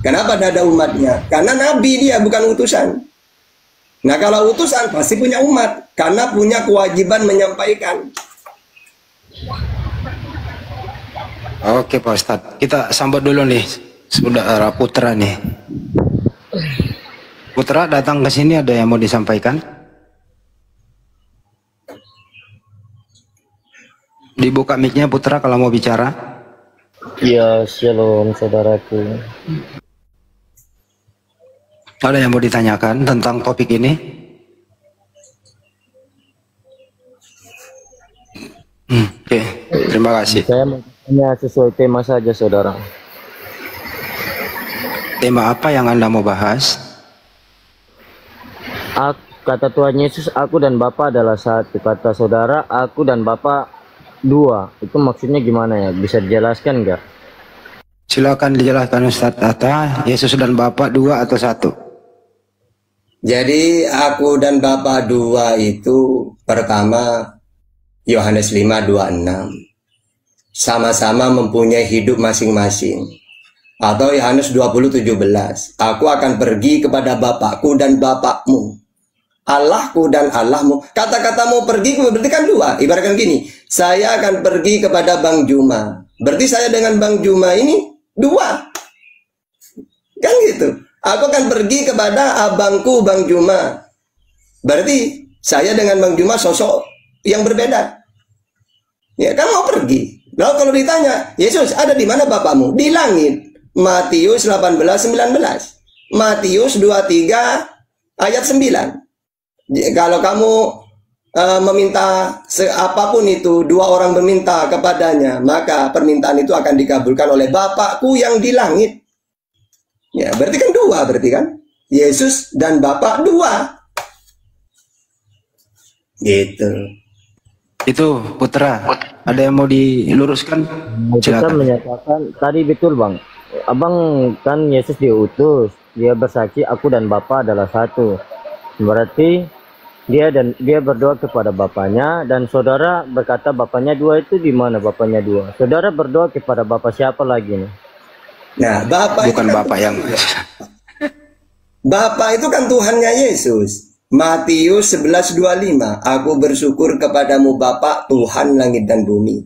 Kenapa tidak ada umatnya? Karena Nabi dia bukan utusan. Nah kalau utusan pasti punya umat, karena punya kewajiban menyampaikan. Oke Pak Ustadz, kita sambut dulu nih, Saudara Putra nih. Putra datang ke sini, ada yang mau disampaikan? Dibuka mic-nya Putra kalau mau bicara. Ya, shalom saudaraku. Ada yang mau ditanyakan tentang topik ini? Oke, terima kasih. Saya mau tanya sesuai tema saja, saudara. Tema apa yang Anda mau bahas? Kata Tuhan Yesus, aku dan Bapa adalah satu. Kata saudara, aku dan Bapa dua. Itu maksudnya gimana ya? Bisa dijelaskan nggak? Silakan dijelaskan Ustadz. Atta, Yesus dan Bapa dua atau satu? Jadi aku dan Bapa dua itu pertama Yohanes 5:26. Sama-sama mempunyai hidup masing-masing. Atau Yohanes 20:17. Aku akan pergi kepada Bapakku dan Bapakmu. Allahku dan Allahmu. Kata-kata mau pergi berarti kan dua. Ibaratkan gini, saya akan pergi kepada Bang Juma. Berarti saya dengan Bang Juma ini dua. Kan gitu. Aku akan pergi kepada abangku Bang Juma. Berarti saya dengan Bang Juma sosok yang berbeda. Ya kan mau pergi. Lalu kalau ditanya, Yesus ada di mana Bapakmu? Di langit. Matius 18:19. Matius 23 ayat 9. Kalau kamu meminta apapun itu, dua orang meminta kepadanya, maka permintaan itu akan dikabulkan oleh Bapakku yang di langit. Ya, berarti kan dua, berarti kan? Yesus dan Bapa dua. Gitu. Itu Putra, ada yang mau diluruskan? Kita menyatakan, tadi betul Bang. Abang kan Yesus diutus, dia bersaksi aku dan Bapa adalah satu. Berarti dia berdoa kepada Bapaknya, dan saudara berkata Bapaknya dua. Itu di mana Bapaknya dua? Saudara berdoa kepada Bapa siapa lagi nih? Nah, Bapak bukan Bapak yang Bapak itu kan Tuhannya Yesus. Matius 11:25. Aku bersyukur kepadamu Bapa, Tuhan langit dan bumi.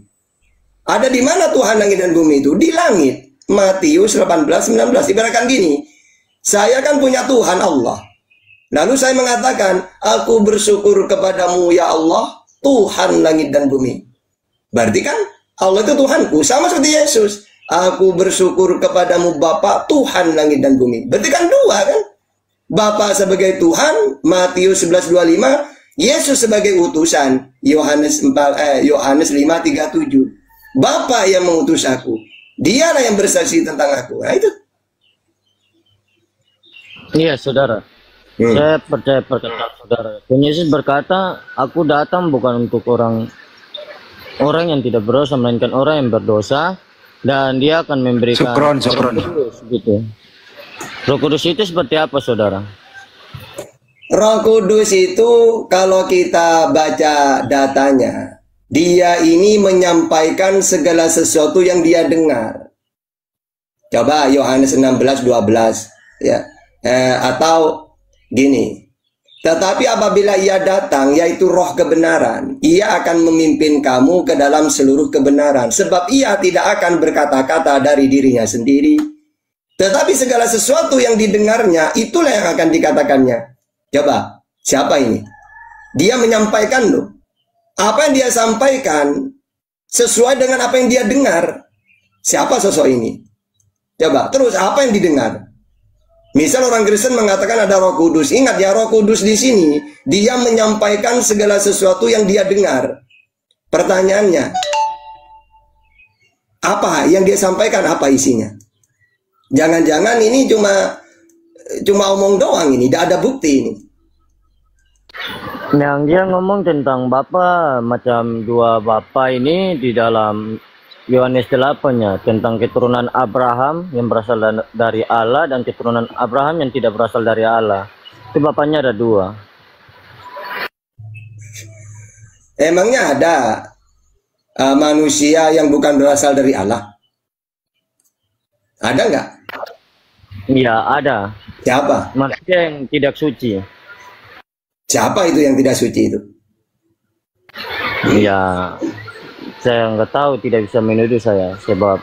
Ada di mana Tuhan langit dan bumi itu? Di langit. Matius 18:19. Ibaratkan gini, saya kan punya Tuhan Allah. Lalu saya mengatakan, aku bersyukur kepadamu ya Allah, Tuhan langit dan bumi. Berarti kan Allah itu Tuhanku, sama seperti Yesus. Aku bersyukur kepadamu Bapa, Tuhan langit dan bumi. Berarti kan dua kan? Bapa sebagai Tuhan, Matius 11:25, Yesus sebagai utusan, Yohanes 5:37. Bapa yang mengutus aku, dialah yang bersaksi tentang aku. Nah itu. Iya saudara, saya percaya perkataan saudara. Dan Yesus berkata, aku datang bukan untuk orang yang tidak berdosa, melainkan orang yang berdosa. Dan dia akan memberikan Sukron. Gitu. Roh Kudus itu seperti apa saudara? Roh Kudus itu kalau kita baca datanya, dia ini menyampaikan segala sesuatu yang dia dengar. Coba Yohanes 16:12 ya. Atau gini. Tetapi apabila ia datang, yaitu roh kebenaran, ia akan memimpin kamu ke dalam seluruh kebenaran. Sebab ia tidak akan berkata-kata dari dirinya sendiri. Tetapi segala sesuatu yang didengarnya, itulah yang akan dikatakannya. Coba, siapa ini? Dia menyampaikan loh. Apa yang dia sampaikan, sesuai dengan apa yang dia dengar. Siapa sosok ini? Coba, terus apa yang didengar? Misal orang Kristen mengatakan ada Roh Kudus. Ingat ya, Roh Kudus di sini dia menyampaikan segala sesuatu yang dia dengar. Pertanyaannya, apa yang dia sampaikan? Apa isinya? Jangan-jangan ini cuma omong doang ini, tidak ada bukti ini. Yang dia ngomong tentang Bapa, macam dua Bapa ini di dalam Yohanes 8-nya, tentang keturunan Abraham yang berasal dari Allah dan keturunan Abraham yang tidak berasal dari Allah. Itu Bapaknya ada dua. Emangnya ada manusia yang bukan berasal dari Allah? Ada nggak? Iya, ada. Siapa? Manusia yang tidak suci. Siapa itu yang tidak suci itu? Ya, saya nggak tahu, tidak bisa menuduh saya, sebab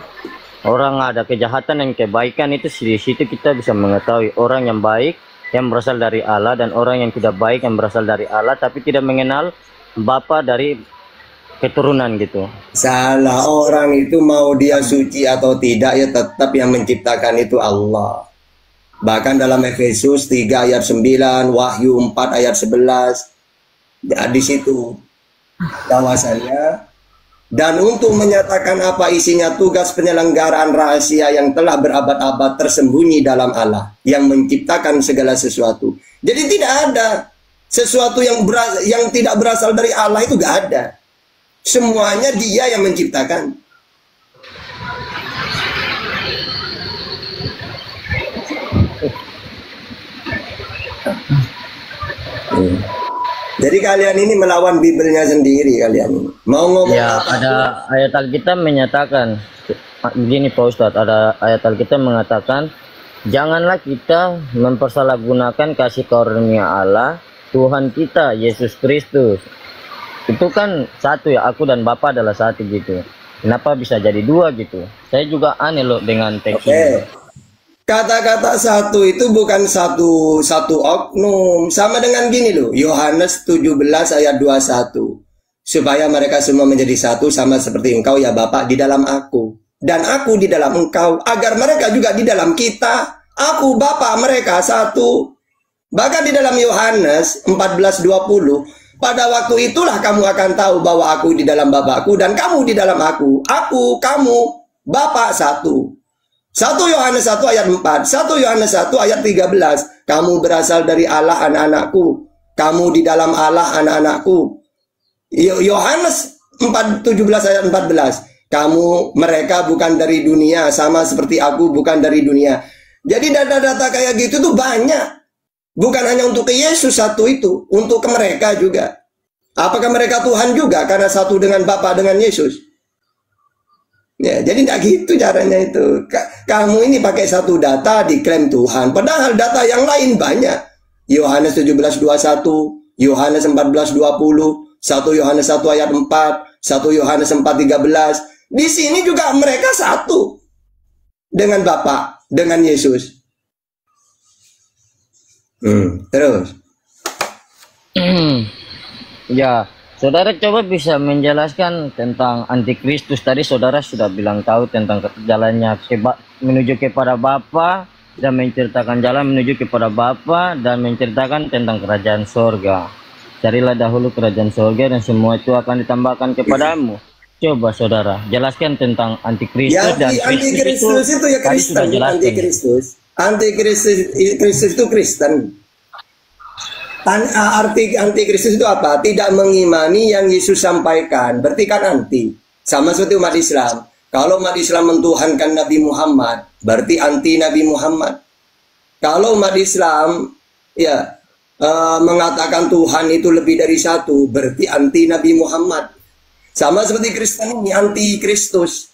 orang ada kejahatan dan kebaikan itu di situ kita bisa mengetahui orang yang baik yang berasal dari Allah dan orang yang tidak baik yang berasal dari Allah tapi tidak mengenal Bapa dari keturunan gitu. Salah, orang itu mau dia suci atau tidak ya tetap yang menciptakan itu Allah. Bahkan dalam Efesus 3 ayat 9, Wahyu 4 ayat 11, ya, di situ bahwasannya, dan untuk menyatakan apa isinya tugas penyelenggaraan rahasia yang telah berabad-abad tersembunyi dalam Allah yang menciptakan segala sesuatu. Jadi tidak ada sesuatu yang tidak berasal dari Allah, itu gak ada. Semuanya Dia yang menciptakan. Jadi kalian ini melawan Bibelnya sendiri, kalian ini. Mau ngomong ya, apa? Ada ayat Alkitab menyatakan begini Pak Ustadz, ada ayat Alkitab mengatakan janganlah kita mempersalahgunakan kasih karunia Allah Tuhan kita Yesus Kristus. Itu kan satu ya, aku dan Bapa adalah satu gitu. Kenapa bisa jadi dua gitu? Saya juga aneh loh dengan teks ini. Kata-kata satu itu bukan satu oknum. Sama dengan gini loh, Yohanes 17 ayat 21. Supaya mereka semua menjadi satu sama seperti engkau ya Bapa di dalam aku. Dan aku di dalam engkau. Agar mereka juga di dalam kita. Aku Bapa mereka satu. Bahkan di dalam Yohanes 14:20. Pada waktu itulah kamu akan tahu bahwa aku di dalam Bapakku dan kamu di dalam aku. Aku, kamu, Bapa satu. 1 Yohanes 1 ayat 4, 1 Yohanes 1 ayat 13. Kamu berasal dari Allah anak-anakku. Kamu di dalam Allah anak-anakku. Yohanes 17 ayat 14. Mereka bukan dari dunia, sama seperti aku bukan dari dunia. Jadi data-data kayak gitu tuh banyak. Bukan hanya untuk ke Yesus satu itu, untuk ke mereka juga. Apakah mereka Tuhan juga karena satu dengan Bapa dengan Yesus? Ya, jadi tidak gitu caranya itu. Kamu ini pakai satu data diklaim Tuhan, padahal data yang lain banyak. Yohanes 17:21, Yohanes 14:20, 1 Yohanes 1 ayat 4, 1 Yohanes 4:13. Di sini juga mereka satu dengan Bapa, dengan Yesus. Terus. Ya, saudara coba bisa menjelaskan tentang antikristus. Tadi saudara sudah bilang tahu tentang jalannya menuju kepada Bapa dan menceritakan jalan menuju kepada Bapa dan menceritakan tentang kerajaan sorga. Carilah dahulu kerajaan sorga dan semua itu akan ditambahkan kepadamu. Coba saudara jelaskan tentang antikristus Ya, dan antikristus itu ya Kristen. Antikristus itu Kristen. Arti antikristus itu apa? Tidak mengimani yang Yesus sampaikan. Berarti kan anti. Sama seperti umat Islam. Kalau umat Islam mentuhankan Nabi Muhammad, berarti anti Nabi Muhammad. Kalau umat Islam ya mengatakan Tuhan itu lebih dari satu, berarti anti Nabi Muhammad. Sama seperti Kristen ini anti Kristus.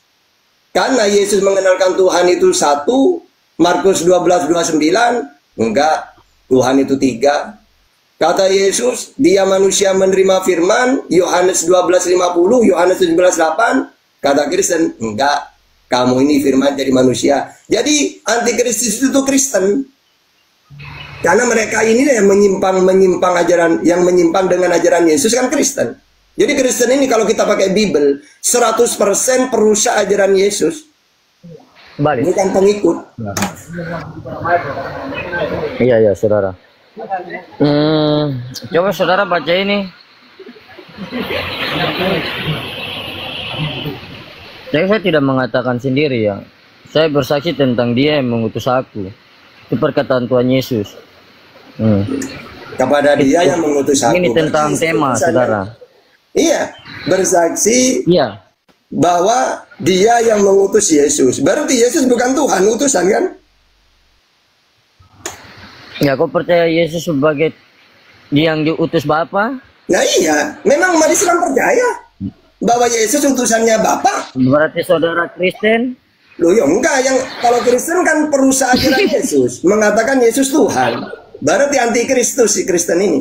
Karena Yesus mengenalkan Tuhan itu satu, Markus 12:29, enggak, Tuhan itu tiga. Kata Yesus, dia manusia menerima firman, Yohanes 12:50, Yohanes 17:8. Kata Kristen, enggak, kamu ini firman jadi manusia. Jadi antikristus itu Kristen. Karena mereka ini yang menyimpang ajaran, yang menyimpang dengan ajaran Yesus kan Kristen. Jadi Kristen ini kalau kita pakai Bible 100% perusak ajaran Yesus. Balik. Bukan pengikut. Iya saudara. Coba saudara baca ini. Saya tidak mengatakan sendiri ya. Saya bersaksi tentang Dia yang mengutus aku. Itu perkataan Tuhan Yesus. kepada dia yang mengutus aku. Ini tentang tema, saudara. Iya, bersaksi Iya. bahwa dia yang mengutus Yesus. Berarti Yesus bukan Tuhan, utusan kan? Ya, kau percaya Yesus sebagai yang diutus Bapa? Nah iya, memang umat Islam percaya bahwa Yesus utusannya Bapa. Berarti saudara Kristen? Loh ya enggak, yang kalau Kristen kan perusahaan ajaran Yesus, mengatakan Yesus Tuhan. Berarti anti Kristus si Kristen ini.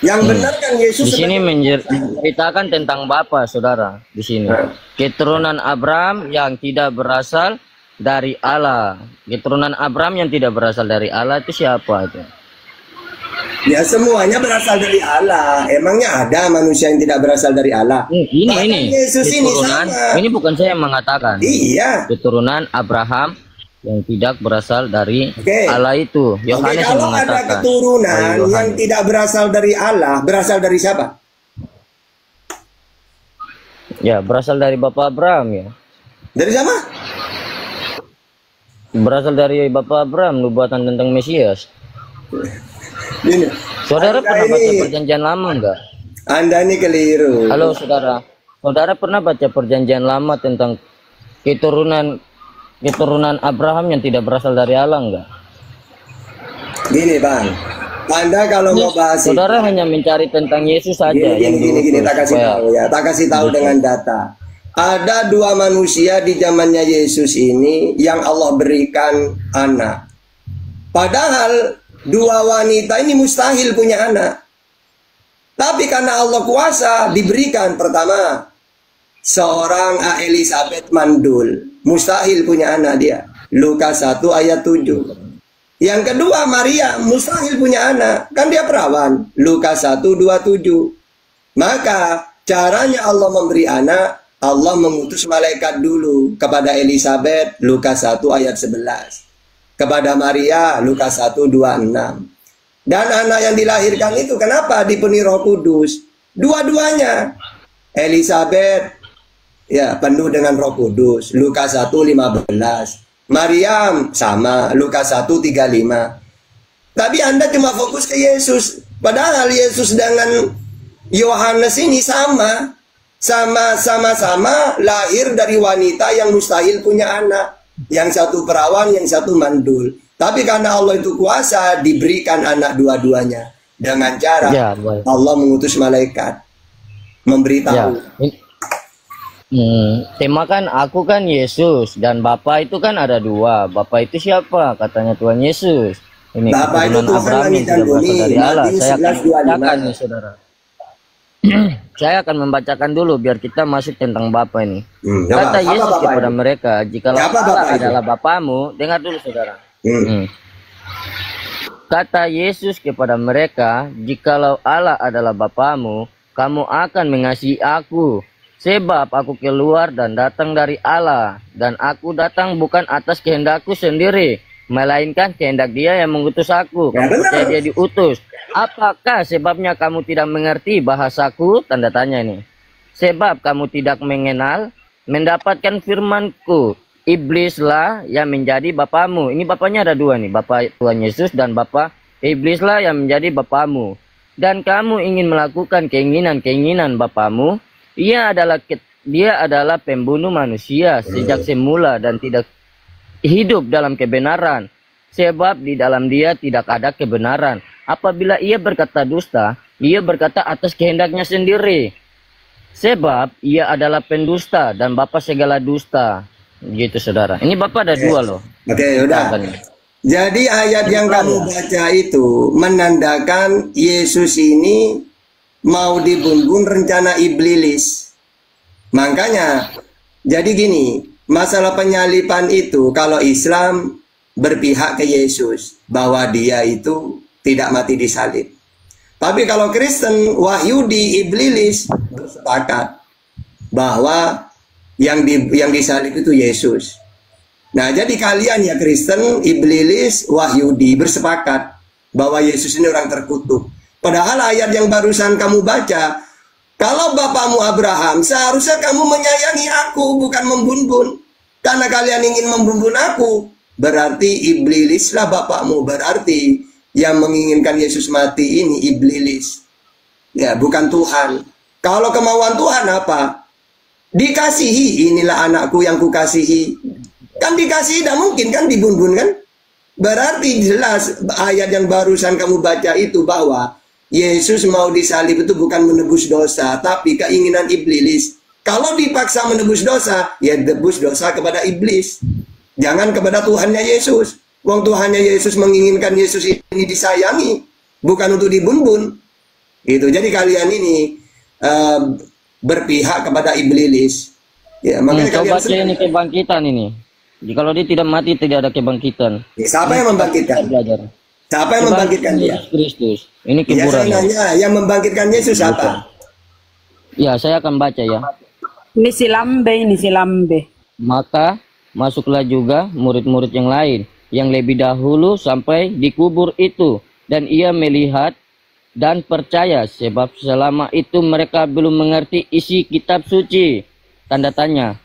Yang benar kan Yesus. Di sini menceritakan tentang Bapa, saudara. Di sini keturunan Abraham yang tidak berasal dari Allah. Keturunan Abraham yang tidak berasal dari Allah itu siapa itu? Ya semuanya berasal dari Allah. Emangnya ada manusia yang tidak berasal dari Allah? Ini Yesus ini sama. Ini bukan saya yang mengatakan. Iya. Keturunan Abraham yang tidak berasal dari Allah itu. Yohanes yang kalau mengatakan. ada keturunan yang tidak berasal dari Allah, berasal dari siapa? Ya, berasal dari Bapak Abraham ya. Dari siapa? Berasal dari Bapak Abraham, nubuatan tentang Mesias. Ini. Saudara pernah baca perjanjian lama enggak? Anda ini keliru. Halo saudara. Saudara pernah baca perjanjian lama tentang keturunan Abraham yang tidak berasal dari Allah enggak? Gini bang, Anda kalau mau bahas saudara hanya mencari tentang Yesus saja. Gini, tak kasih tahu ya, tak kasih tahu dengan data. Ada dua manusia di zamannya Yesus ini yang Allah berikan anak. Padahal dua wanita ini mustahil punya anak. Tapi karena Allah kuasa diberikan. Pertama, seorang Elisabeth mandul, mustahil punya anak dia. Lukas 1 ayat 7. Yang kedua Maria, mustahil punya anak, kan dia perawan. Lukas 1:27. Maka caranya Allah memberi anak, Allah mengutus malaikat dulu kepada Elisabeth, Lukas 1 ayat 11. Kepada Maria, Lukas 1:26. Dan anak yang dilahirkan itu kenapa dipenuhi Roh Kudus? Dua-duanya. Elisabeth ya penuh dengan Roh Kudus, Lukas 1:15. Maryam sama, Lukas 1:35. Tapi Anda cuma fokus ke Yesus. Padahal Yesus dengan Yohanes ini sama-sama lahir dari wanita yang mustahil punya anak. Yang satu perawan, yang satu mandul. Tapi karena Allah itu kuasa, diberikan anak dua-duanya. Dengan cara Allah mengutus malaikat memberitahu. Tema kan aku kan Yesus dan Bapa itu kan ada dua. Bapa itu siapa? Katanya Tuhan Yesus. Ini Bapa itu Tuhan Abraham yang tidak berasal dari Allah. Saya akan membacakan nih, saudara. Saya akan membacakan dulu biar kita masuk tentang Bapa ini. Kata Yesus kepada mereka, jikalau Allah adalah Bapamu, dengar dulu saudara. Kata Yesus kepada mereka, jikalau Allah adalah Bapamu, kamu akan mengasihi aku. Sebab aku keluar dan datang dari Allah, dan aku datang bukan atas kehendakku sendiri, melainkan kehendak Dia yang mengutus aku. Kamu percaya Dia diutus. Apakah sebabnya kamu tidak mengerti bahasaku? Tanda tanya ini. Sebab kamu tidak mengenal, mendapatkan firmanku. Iblislah yang menjadi bapamu. Ini bapaknya ada dua nih, Bapak Tuhan Yesus dan Bapak Iblislah yang menjadi bapamu. Dan kamu ingin melakukan keinginan-keinginan bapamu. Dia adalah pembunuh manusia sejak semula dan tidak hidup dalam kebenaran. Sebab di dalam dia tidak ada kebenaran. Apabila ia berkata dusta, ia berkata atas kehendaknya sendiri. Sebab ia adalah pendusta dan bapa segala dusta. Gitu saudara. Ini Bapak ada dua loh. Oke, udah. Jadi ayat yang kamu baca itu menandakan Yesus ini mau dibumbung rencana iblis. Makanya jadi gini, masalah penyalipan itu kalau Islam berpihak ke Yesus bahwa dia itu tidak mati disalib. Tapi kalau Kristen, Wahyudi, Iblis bersepakat bahwa yang disalib itu Yesus. Nah, jadi kalian ya Kristen, Iblis, Wahyudi bersepakat bahwa Yesus ini orang terkutuk. Padahal ayat yang barusan kamu baca, kalau bapamu Abraham, seharusnya kamu menyayangi aku, bukan membunuh. Karena kalian ingin membunuh aku, berarti Iblislah bapakmu. Berarti yang menginginkan Yesus mati ini iblis. Ya, bukan Tuhan. Kalau kemauan Tuhan apa? Dikasihi, inilah anakku yang kukasihi. Kan dikasihi tidak mungkin kan dibun-bun kan? Berarti jelas ayat yang barusan kamu baca itu bahwa Yesus mau disalib itu bukan menebus dosa, tapi keinginan iblis. Kalau dipaksa menebus dosa, ya tebus dosa kepada iblis. Jangan kepada Tuhannya Yesus. Wong Tuhannya Yesus menginginkan Yesus ini disayangi, bukan untuk dibun-bun. Gitu. Jadi kalian ini berpihak kepada iblis. Ya, makanya coba kalian ini kebangkitan ini. Kalau dia tidak mati tidak ada kebangkitan. Ya, siapa yang membangkitkan? Siapa yang membangkitkan dia? Yesus Kristus. Ini kuburan. Ya, saya nanya, yang membangkitkan Yesus siapa? Ya, saya akan baca ya. Ini si lambe. Maka masuklah juga murid-murid yang lain yang lebih dahulu sampai di kubur itu, dan ia melihat dan percaya, sebab selama itu mereka belum mengerti isi kitab suci, tanda tanya,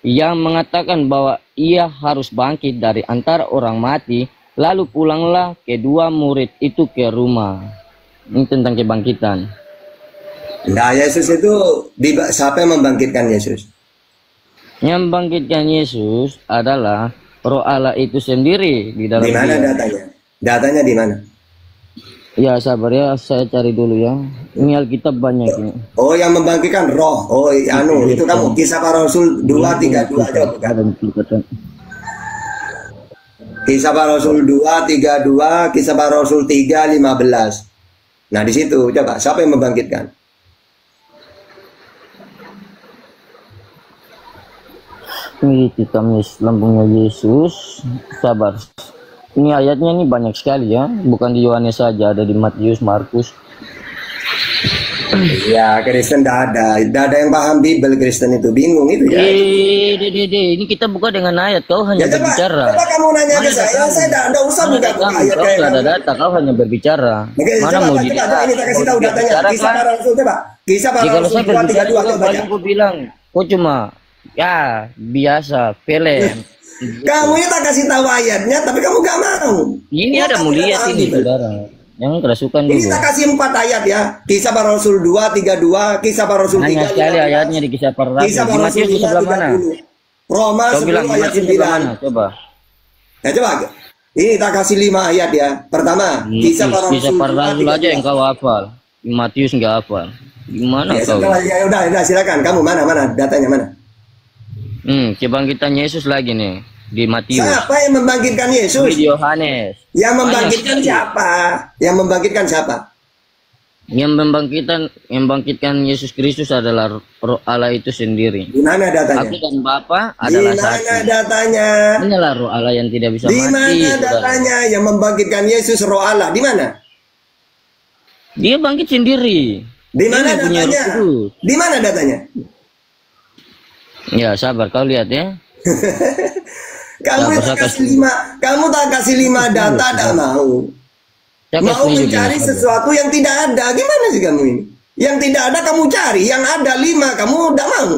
yang mengatakan bahwa ia harus bangkit dari antara orang mati. Lalu pulanglah kedua murid itu ke rumah. Ini tentang kebangkitan. Nah, Yesus itu siapa yang membangkitkan Yesus? Yang membangkitkan Yesus adalah Roh Allah itu sendiri di dalam. Di mana datanya? Datanya di mana? Ya sabar ya, saya cari dulu ya. Ini Alkitab banyak ini. Oh, yang membangkitkan Roh. Oh, itu kamu Kisah Para Rasul 2:32 aja bukan? Kisah Para Rasul 2:32, Kisah Para Rasul 3:15. Nah, di situ coba siapa yang membangkitkan? Ini kita lambungnya Yesus. Sabar. Ini ayatnya ini banyak sekali ya, bukan di Yohanes saja, ada di Matius, Markus. Ya, Kristen tidak ada yang paham Bible. Kristen itu bingung itu ya. Ini kita buka dengan ayat, kau hanya berbicara. Coba kamu nanya ke saya tidak usah buka ayat. Kau tidak ada data, kau hanya berbicara. Mana mau dilihat? Ini tak kasih tahu datanya. Kisah Para Rasul coba. Kisah Para Rasul. Rasul 2:32 banyak aku bilang, kau cuma ya biasa film. Kamu ya tak kasih tahu ayatnya, tapi kamu gak mau. Ini ada mulia ini, saudara. Yang kerasukan dulu. Ini kita kasih 4 ayat ya. Kisah Para Rasul 2:32, Kisah Para Rasul 3. Hanya sekali ayatnya di Kisah Para Rasul. Kisah Para Rasul di sebelah mana? Roma 10 ayat 9. Coba. Ya coba. Ini tak kasih 5 ayat ya. Pertama, Kisah Para Rasul aja yang kau hafal. Matius enggak hafal. Gimana ya, kau? Ya udah silakan. Kamu mana datanya mana? Kebangkitan Yesus lagi nih di Matius. Siapa yang membangkitkan Yesus? Di Yohanes. Yang membangkitkan siapa? Yang membangkitkan siapa? Yang membangkitkan Yesus Kristus adalah Roh Allah itu sendiri. Di mana datanya? Aku dan Bapa adalah satu. Di mana datanya? Inilah Roh Allah yang tidak bisa mati. Di mana datanya yang membangkitkan Yesus Roh Allah? Di mana? Dia bangkit sendiri. Di mana datanya? Di mana datanya? Ya sabar, kau lihat ya. Kamu tak kasih 5, kamu tak kasih 5 data, tidak mau. Mau mencari sesuatu yang tidak ada. Gimana sih kamu ini? Yang tidak ada kamu cari, yang ada 5 kamu tidak mau.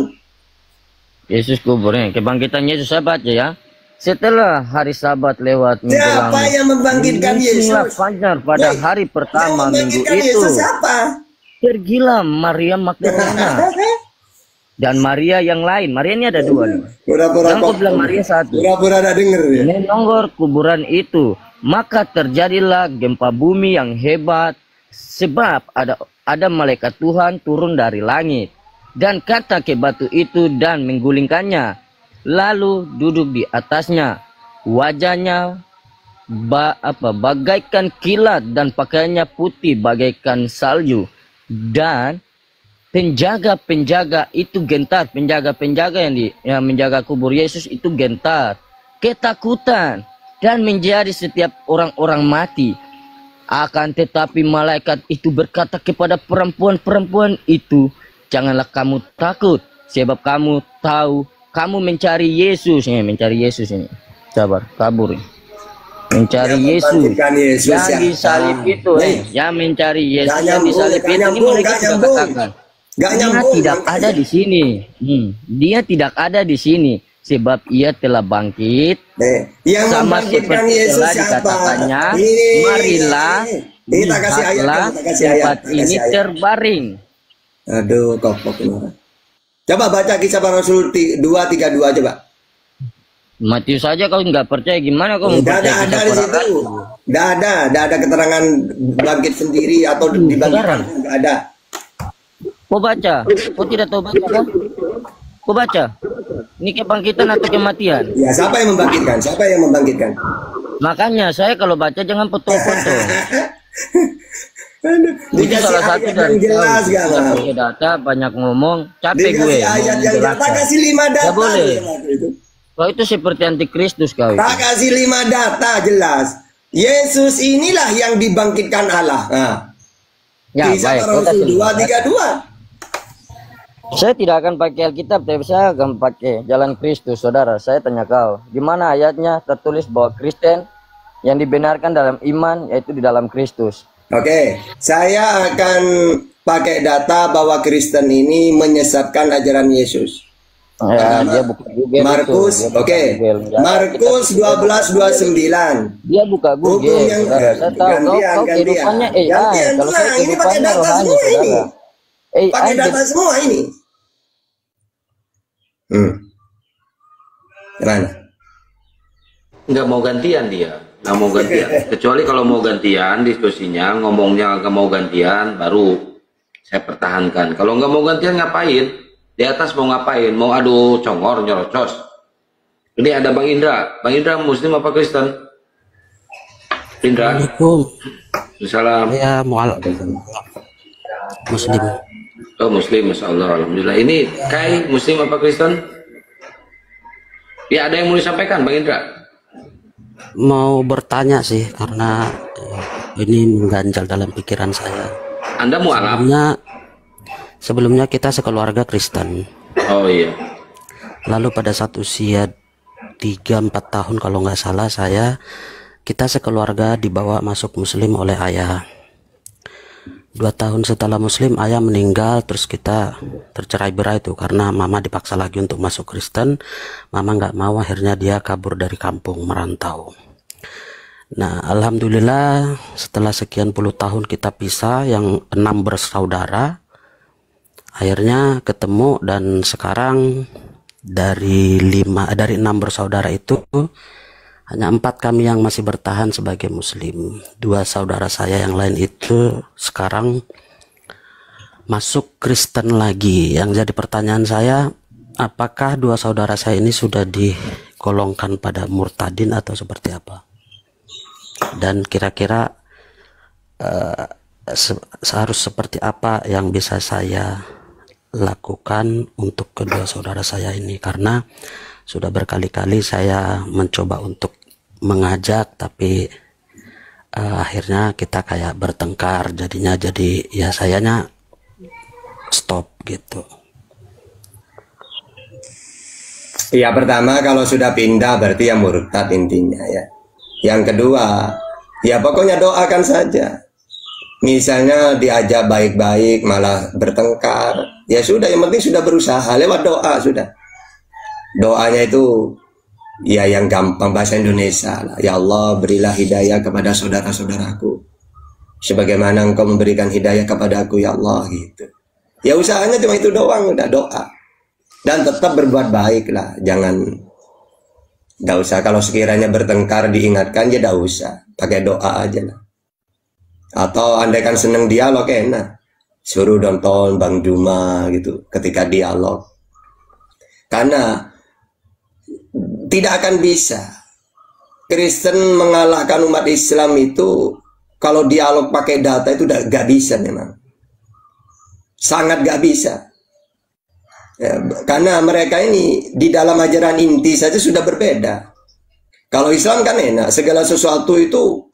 Yesus kuburnya, kebangkitan Yesus saya baca ya. Setelah hari Sabat lewat menjelang. Siapa yang membangkitkan Yesus? Fajar pada hari pertama minggu itu. Yesus siapa? Pergilah Maria Magdalena. Dan Maria yang lain. Maria ini ada 2 nih. Yang aku bilang Maria 1. Pura-pura ada denger ya. Menonggor kuburan itu. Maka terjadilah gempa bumi yang hebat. Sebab ada malaikat Tuhan turun dari langit. Dan kata ke batu itu dan menggulingkannya. Lalu duduk di atasnya. Wajahnya bagaikan kilat dan pakaiannya putih bagaikan salju. Dan penjaga-penjaga itu gentar, penjaga-penjaga yang menjaga kubur Yesus itu gentar, ketakutan, dan menjadi setiap orang-orang mati. Akan tetapi malaikat itu berkata kepada perempuan-perempuan itu, janganlah kamu takut, sebab kamu tahu kamu mencari Yesus. Mencari Yesus ini. Sabar, kabur. Mencari Yesus yang disalib itu, yang mencari Yesus yang disalib itu. Ini mereka sudah katakan. Dia tidak ada di sini. Dia tidak ada di sini. sebab ia telah bangkit. Yang Sama membangkitkan seperti Yesus telah siapa? dikatakannya, Ini, marilah kita kasih ayat, lihatlah kita kasih ayat, tempat kita kasih ini ayat. terbaring. Aduh, kopok ini. Coba baca Kisah Para Rasul 2:32 coba. Matius saja kau nggak percaya, gimana kau mau Tidak percaya ada kisah di para situ. rasul? Tidak ada keterangan bangkit sendiri atau dibangkitkan. Tidak ada. Kau baca, kau tidak tahu baca kan? Kau baca, ini kebangkitan atau kematian? Ya, siapa yang membangkitkan? Siapa yang membangkitkan? Makanya saya kalau baca jangan foto-foto. Aduh, Itu dikasih salah satu ayat dari yang jelas gak kita mau? pakai data banyak ngomong, capek gue. Dikasih ayat yang jelas. Tak kasih 5 data. Gak boleh. Itu. Kau itu seperti antikristus kau. Tak kasih 5 data jelas. Yesus inilah yang dibangkitkan Allah. Nah, Ya Kisah baik, Para kau Rasul kasih 2:32. Saya tidak akan pakai Alkitab, tapi saya akan pakai jalan Kristus, saudara. Saya tanya kau, di mana ayatnya tertulis bahwa Kristen yang dibenarkan dalam iman yaitu di dalam Kristus? Oke, saya akan pakai data bahwa Kristen ini menyesatkan ajaran Yesus. Ya, dia buka Google. Markus, itu. Dia buka oke. Google. Ya, Markus 12:29. Dia buka Google. Hukum yang Saudara. Saya tahu kau kehidupannya AI. Gantian Kalau saya pulang. Ini pakai kehidupannya data rohani, semua ini. saudara. AI Pakai data semua ini. Gimana? Nggak mau gantian dia, nggak mau gantian. Kecuali kalau mau gantian diskusinya, ngomongnya nggak mau gantian, baru saya pertahankan. Kalau nggak mau gantian ngapain? Di atas mau ngapain? Mau adu congor, nyerocos? Ini ada Bang Indra. Bang Indra Muslim apa Kristen? Indra. Assalamualaikum. Saya mualaf Muslim. Oh Muslim, Masya Allah, Alhamdulillah. Ini Kai Muslim apa Kristen? Ya ada yang mau disampaikan Bang Indra? Mau bertanya sih karena ini mengganjal dalam pikiran saya. Anda mualaf? Sebelumnya kita sekeluarga Kristen. Oh iya. Lalu pada saat usia 3-4 tahun kalau nggak salah kita sekeluarga dibawa masuk Muslim oleh ayah. 2 tahun setelah Muslim ayah meninggal, terus kita tercerai-berai itu karena mama dipaksa lagi untuk masuk Kristen. Mama nggak mau, akhirnya dia kabur dari kampung merantau. Nah alhamdulillah setelah sekian puluh tahun kita pisah, yang 6 bersaudara akhirnya ketemu, dan sekarang dari 6 bersaudara itu hanya 4 kami yang masih bertahan sebagai Muslim. 2 saudara saya yang lain itu sekarang masuk Kristen lagi. Yang jadi pertanyaan saya, apakah 2 saudara saya ini sudah digolongkan pada murtadin atau seperti apa? Dan kira-kira harus seperti apa yang bisa saya lakukan untuk kedua saudara saya ini? Karena sudah berkali-kali saya mencoba untuk mengajak, tapi akhirnya kita kayak bertengkar, jadinya ya sayanya stop gitu. Ya pertama, kalau sudah pindah berarti ya murtad intinya ya. Yang kedua, ya pokoknya doakan saja. Misalnya diajak baik-baik malah bertengkar, ya sudah, yang penting sudah berusaha lewat doa sudah. Doanya itu ya yang gampang, bahasa Indonesia lah. Ya Allah, berilah hidayah kepada saudara-saudaraku sebagaimana Engkau memberikan hidayah kepada aku ya Allah, gitu. Ya usahanya cuma itu doang, udah doa. Dan tetap berbuat baik lah, nggak usah kalau sekiranya bertengkar diingatkan, ya nggak usah, pakai doa aja lah. Atau andaikan seneng dialog, enak suruh nonton Bang Duma gitu ketika dialog, karena tidak akan bisa Kristen mengalahkan umat Islam itu kalau dialog pakai data, itu udah gak bisa, memang sangat gak bisa ya, karena mereka ini di dalam ajaran inti saja sudah berbeda. Kalau Islam kan enak, segala sesuatu itu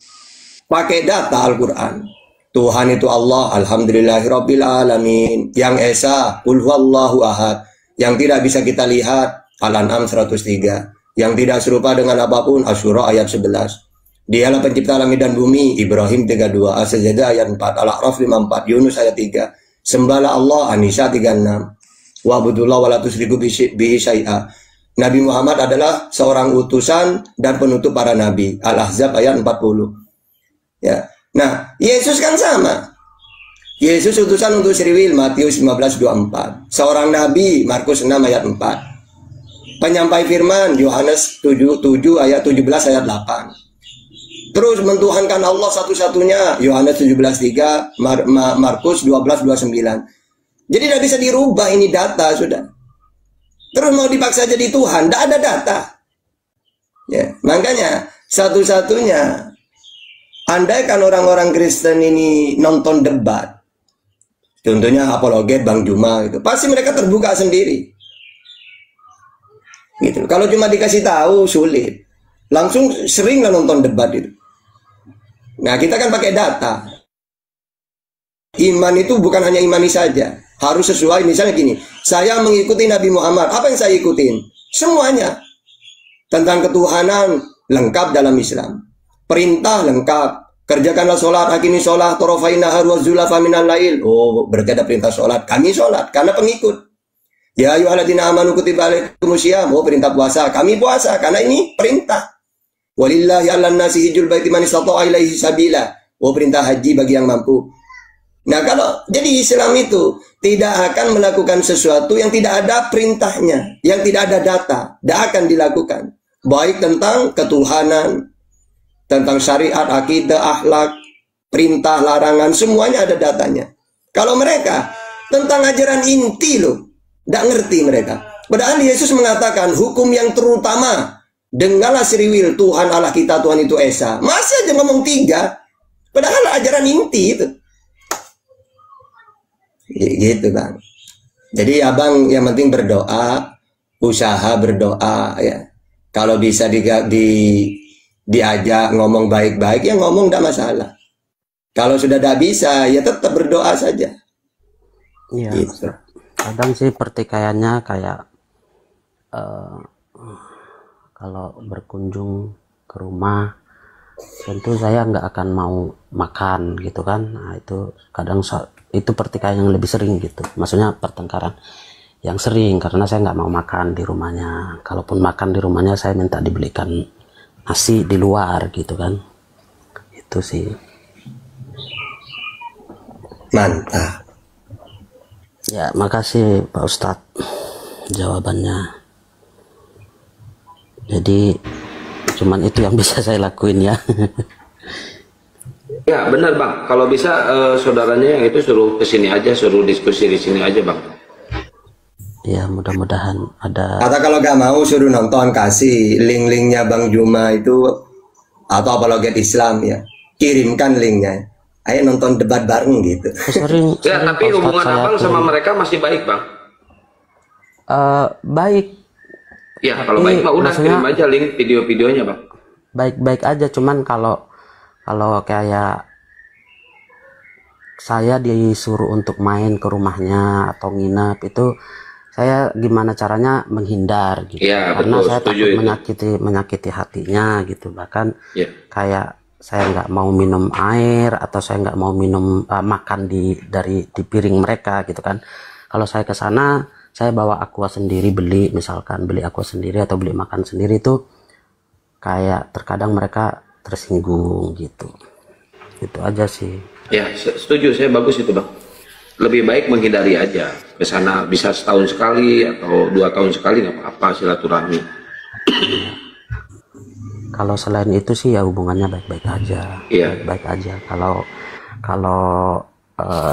pakai data Al-Quran. Tuhan itu Allah, alhamdulillahirabbil alamin. Yang esa, qul huwallahu ahad. Yang tidak bisa kita lihat, Al-An'am 103. Yang tidak serupa dengan apapun, Asyura ayat 11. Dialah pencipta langit dan bumi, Ibrahim 32, As-Sajdah ayat 4, Al-A'raf 54, Yunus ayat 3. Sembahlah Allah, An-Nisa 36. Wa'budullah wa la tusyriku bihi syai'a. Nabi Muhammad adalah seorang utusan dan penutup para nabi. Al-Ahzab ayat 40. Ya. Nah, Yesus kan sama. Yesus utusan untuk Sriwil, Matius 15:24. Seorang nabi, Markus 6 ayat 4. Penyampai firman, Yohanes 7 ayat 17 ayat 8. Terus mentuhankan Allah satu-satunya, Yohanes 17:3, Markus 12:29. Jadi tidak bisa dirubah, ini data sudah. Terus mau dipaksa jadi Tuhan, tidak ada data. Ya, makanya satu-satunya, andaikan orang-orang Kristen ini nonton debat, contohnya apologet Bang Juma gitu, pasti mereka terbuka sendiri. Gitu. Kalau cuma dikasih tahu sulit. Langsung sering lah nonton debat itu. Nah, kita kan pakai data. Iman itu bukan hanya imani saja, harus sesuai. Misalnya gini, saya mengikuti Nabi Muhammad. Apa yang saya ikutin? Semuanya. Tentang ketuhanan lengkap dalam Islam. Perintah lengkap. Kerjakanlah sholat, hakimi sholat, torofaina harwa zulafa minal lail. Oh, berarti ada perintah sholat. Kami sholat karena pengikut. Ya ayyuhalladzina amanu kutiba alaikumus syiyam. Oh, perintah puasa. Kami puasa karena ini perintah. Walillahi 'alan nasi hijjul baiti man istata'a ilaihi sabila. Oh, perintah haji bagi yang mampu. Nah, kalau jadi Islam itu tidak akan melakukan sesuatu yang tidak ada perintahnya, yang tidak ada data, tidak akan dilakukan. Baik tentang ketuhanan, tentang syariat, akidah, akhlak, perintah, larangan, semuanya ada datanya. Kalau mereka tentang ajaran inti loh, tidak ngerti mereka. Padahal Yesus mengatakan hukum yang terutama, dengarlah Sriwil, Tuhan Allah kita, Tuhan itu Esa. Masih aja ngomong 3. Padahal ajaran inti itu. Gitu Bang. Jadi abang yang penting berdoa, usaha berdoa ya. Kalau bisa diajak ngomong baik-baik, ya ngomong tidak masalah. Kalau sudah tidak bisa, ya tetap berdoa saja. Iya. Gitu. Kadang sih pertikaiannya kayak kalau berkunjung ke rumah, tentu saya nggak akan mau makan gitu kan. Nah, itu kadang itu pertikaian yang lebih sering gitu. Maksudnya pertengkaran yang sering karena saya nggak mau makan di rumahnya. Kalaupun makan di rumahnya, saya minta dibelikan nasi di luar gitu kan. Itu sih. Mantap. Ya, makasih Pak Ustadz jawabannya. Jadi cuman itu yang bisa saya lakuin ya. Ya benar Bang, kalau bisa saudaranya yang itu suruh kesini aja, suruh diskusi di sini aja Bang. Ya mudah-mudahan ada. Atau kalau nggak mau suruh nonton, kasih link-linknya Bang Juma itu, atau apologet Islam ya, kirimkan linknya. Ayo nonton debat bareng gitu. Sering, ya, tapi hubungan abang sama mereka masih baik Bang? Baik. Ya kalau baik mah udah kirim aja link video-videonya Bang. Baik-baik aja, cuman kalau kayak saya disuruh untuk main ke rumahnya atau nginep, itu saya gimana caranya menghindar gitu ya, karena betul, saya takut menyakiti hatinya gitu. Bahkan ya, kayak saya nggak mau minum air atau saya nggak mau minum makan di piring mereka gitu kan. Kalau saya ke sana, saya bawa aqua sendiri, misalkan beli aqua sendiri atau beli makan sendiri, itu kayak terkadang mereka tersinggung gitu. Itu aja sih. Ya, setuju, saya bagus itu Bang. Lebih baik menghindari aja ke sana, bisa setahun sekali atau 2 tahun sekali nggak apa-apa silaturahmi. Kalau selain itu sih ya hubungannya baik-baik aja. Iya. Baik-baik aja. Kalau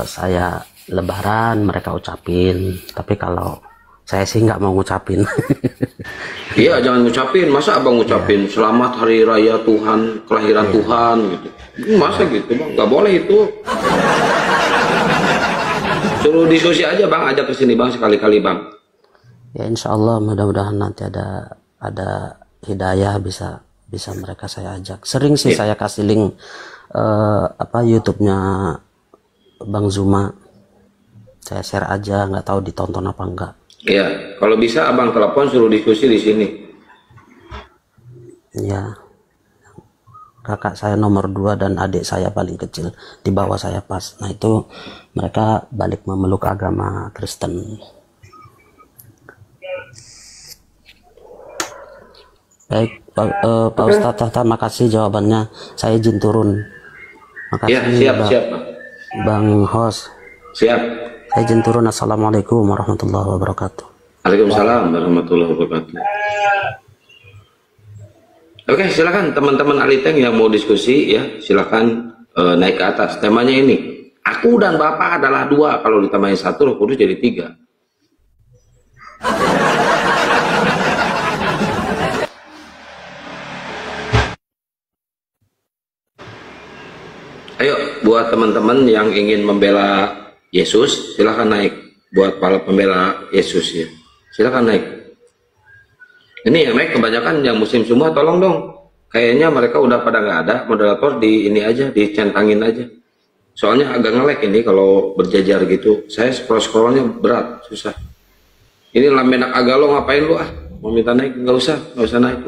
saya Lebaran mereka ucapin, tapi kalau saya sih nggak mau ngucapin. Iya, jangan ngucapin. Masa abang ngucapin selamat hari raya Tuhan, kelahiran Tuhan gitu? Masa gitu Bang? Nggak boleh itu. Suruh diskusi aja Bang, ajak ke sini Bang sekali-kali Bang. Ya insya Allah mudah-mudahan nanti ada hidayah, bisa mereka saya ajak. Sering sih saya kasih link YouTube-nya Bang Zuma. Saya share aja, nggak tahu ditonton apa enggak. Iya, kalau bisa abang telepon suruh diskusi di sini. Ya, kakak saya nomor 2 dan adik saya paling kecil di bawah saya pas. Nah itu mereka balik memeluk agama Kristen. Baik, Pak Ustadz, terima kasih jawabannya. Saya izin turun. Makasih. Ya, siap, siap. Bang Hos. Siap. Saya izin turun. Assalamualaikum warahmatullahi wabarakatuh. Waalaikumsalam warahmatullahi wabarakatuh. Oke, silakan teman-teman Aliteng yang mau diskusi ya, silakan naik ke atas. Temanya ini, aku dan Bapak adalah dua. Kalau ditambahin satu, Roh Kudus jadi tiga. Ayo, buat teman-teman yang ingin membela Yesus, silakan naik. Buat para pembela Yesus ya, silakan naik. Ini yang naik kebanyakan yang muslim semua, tolong dong. Kayaknya mereka udah pada nggak ada, moderator di ini aja, dicentangin aja. Soalnya agak nge-lag ini kalau berjajar gitu. Saya scroll-scrollnya berat, susah. Ini lambenak agak lo ngapain lu ah? Mau minta naik? Nggak usah naik.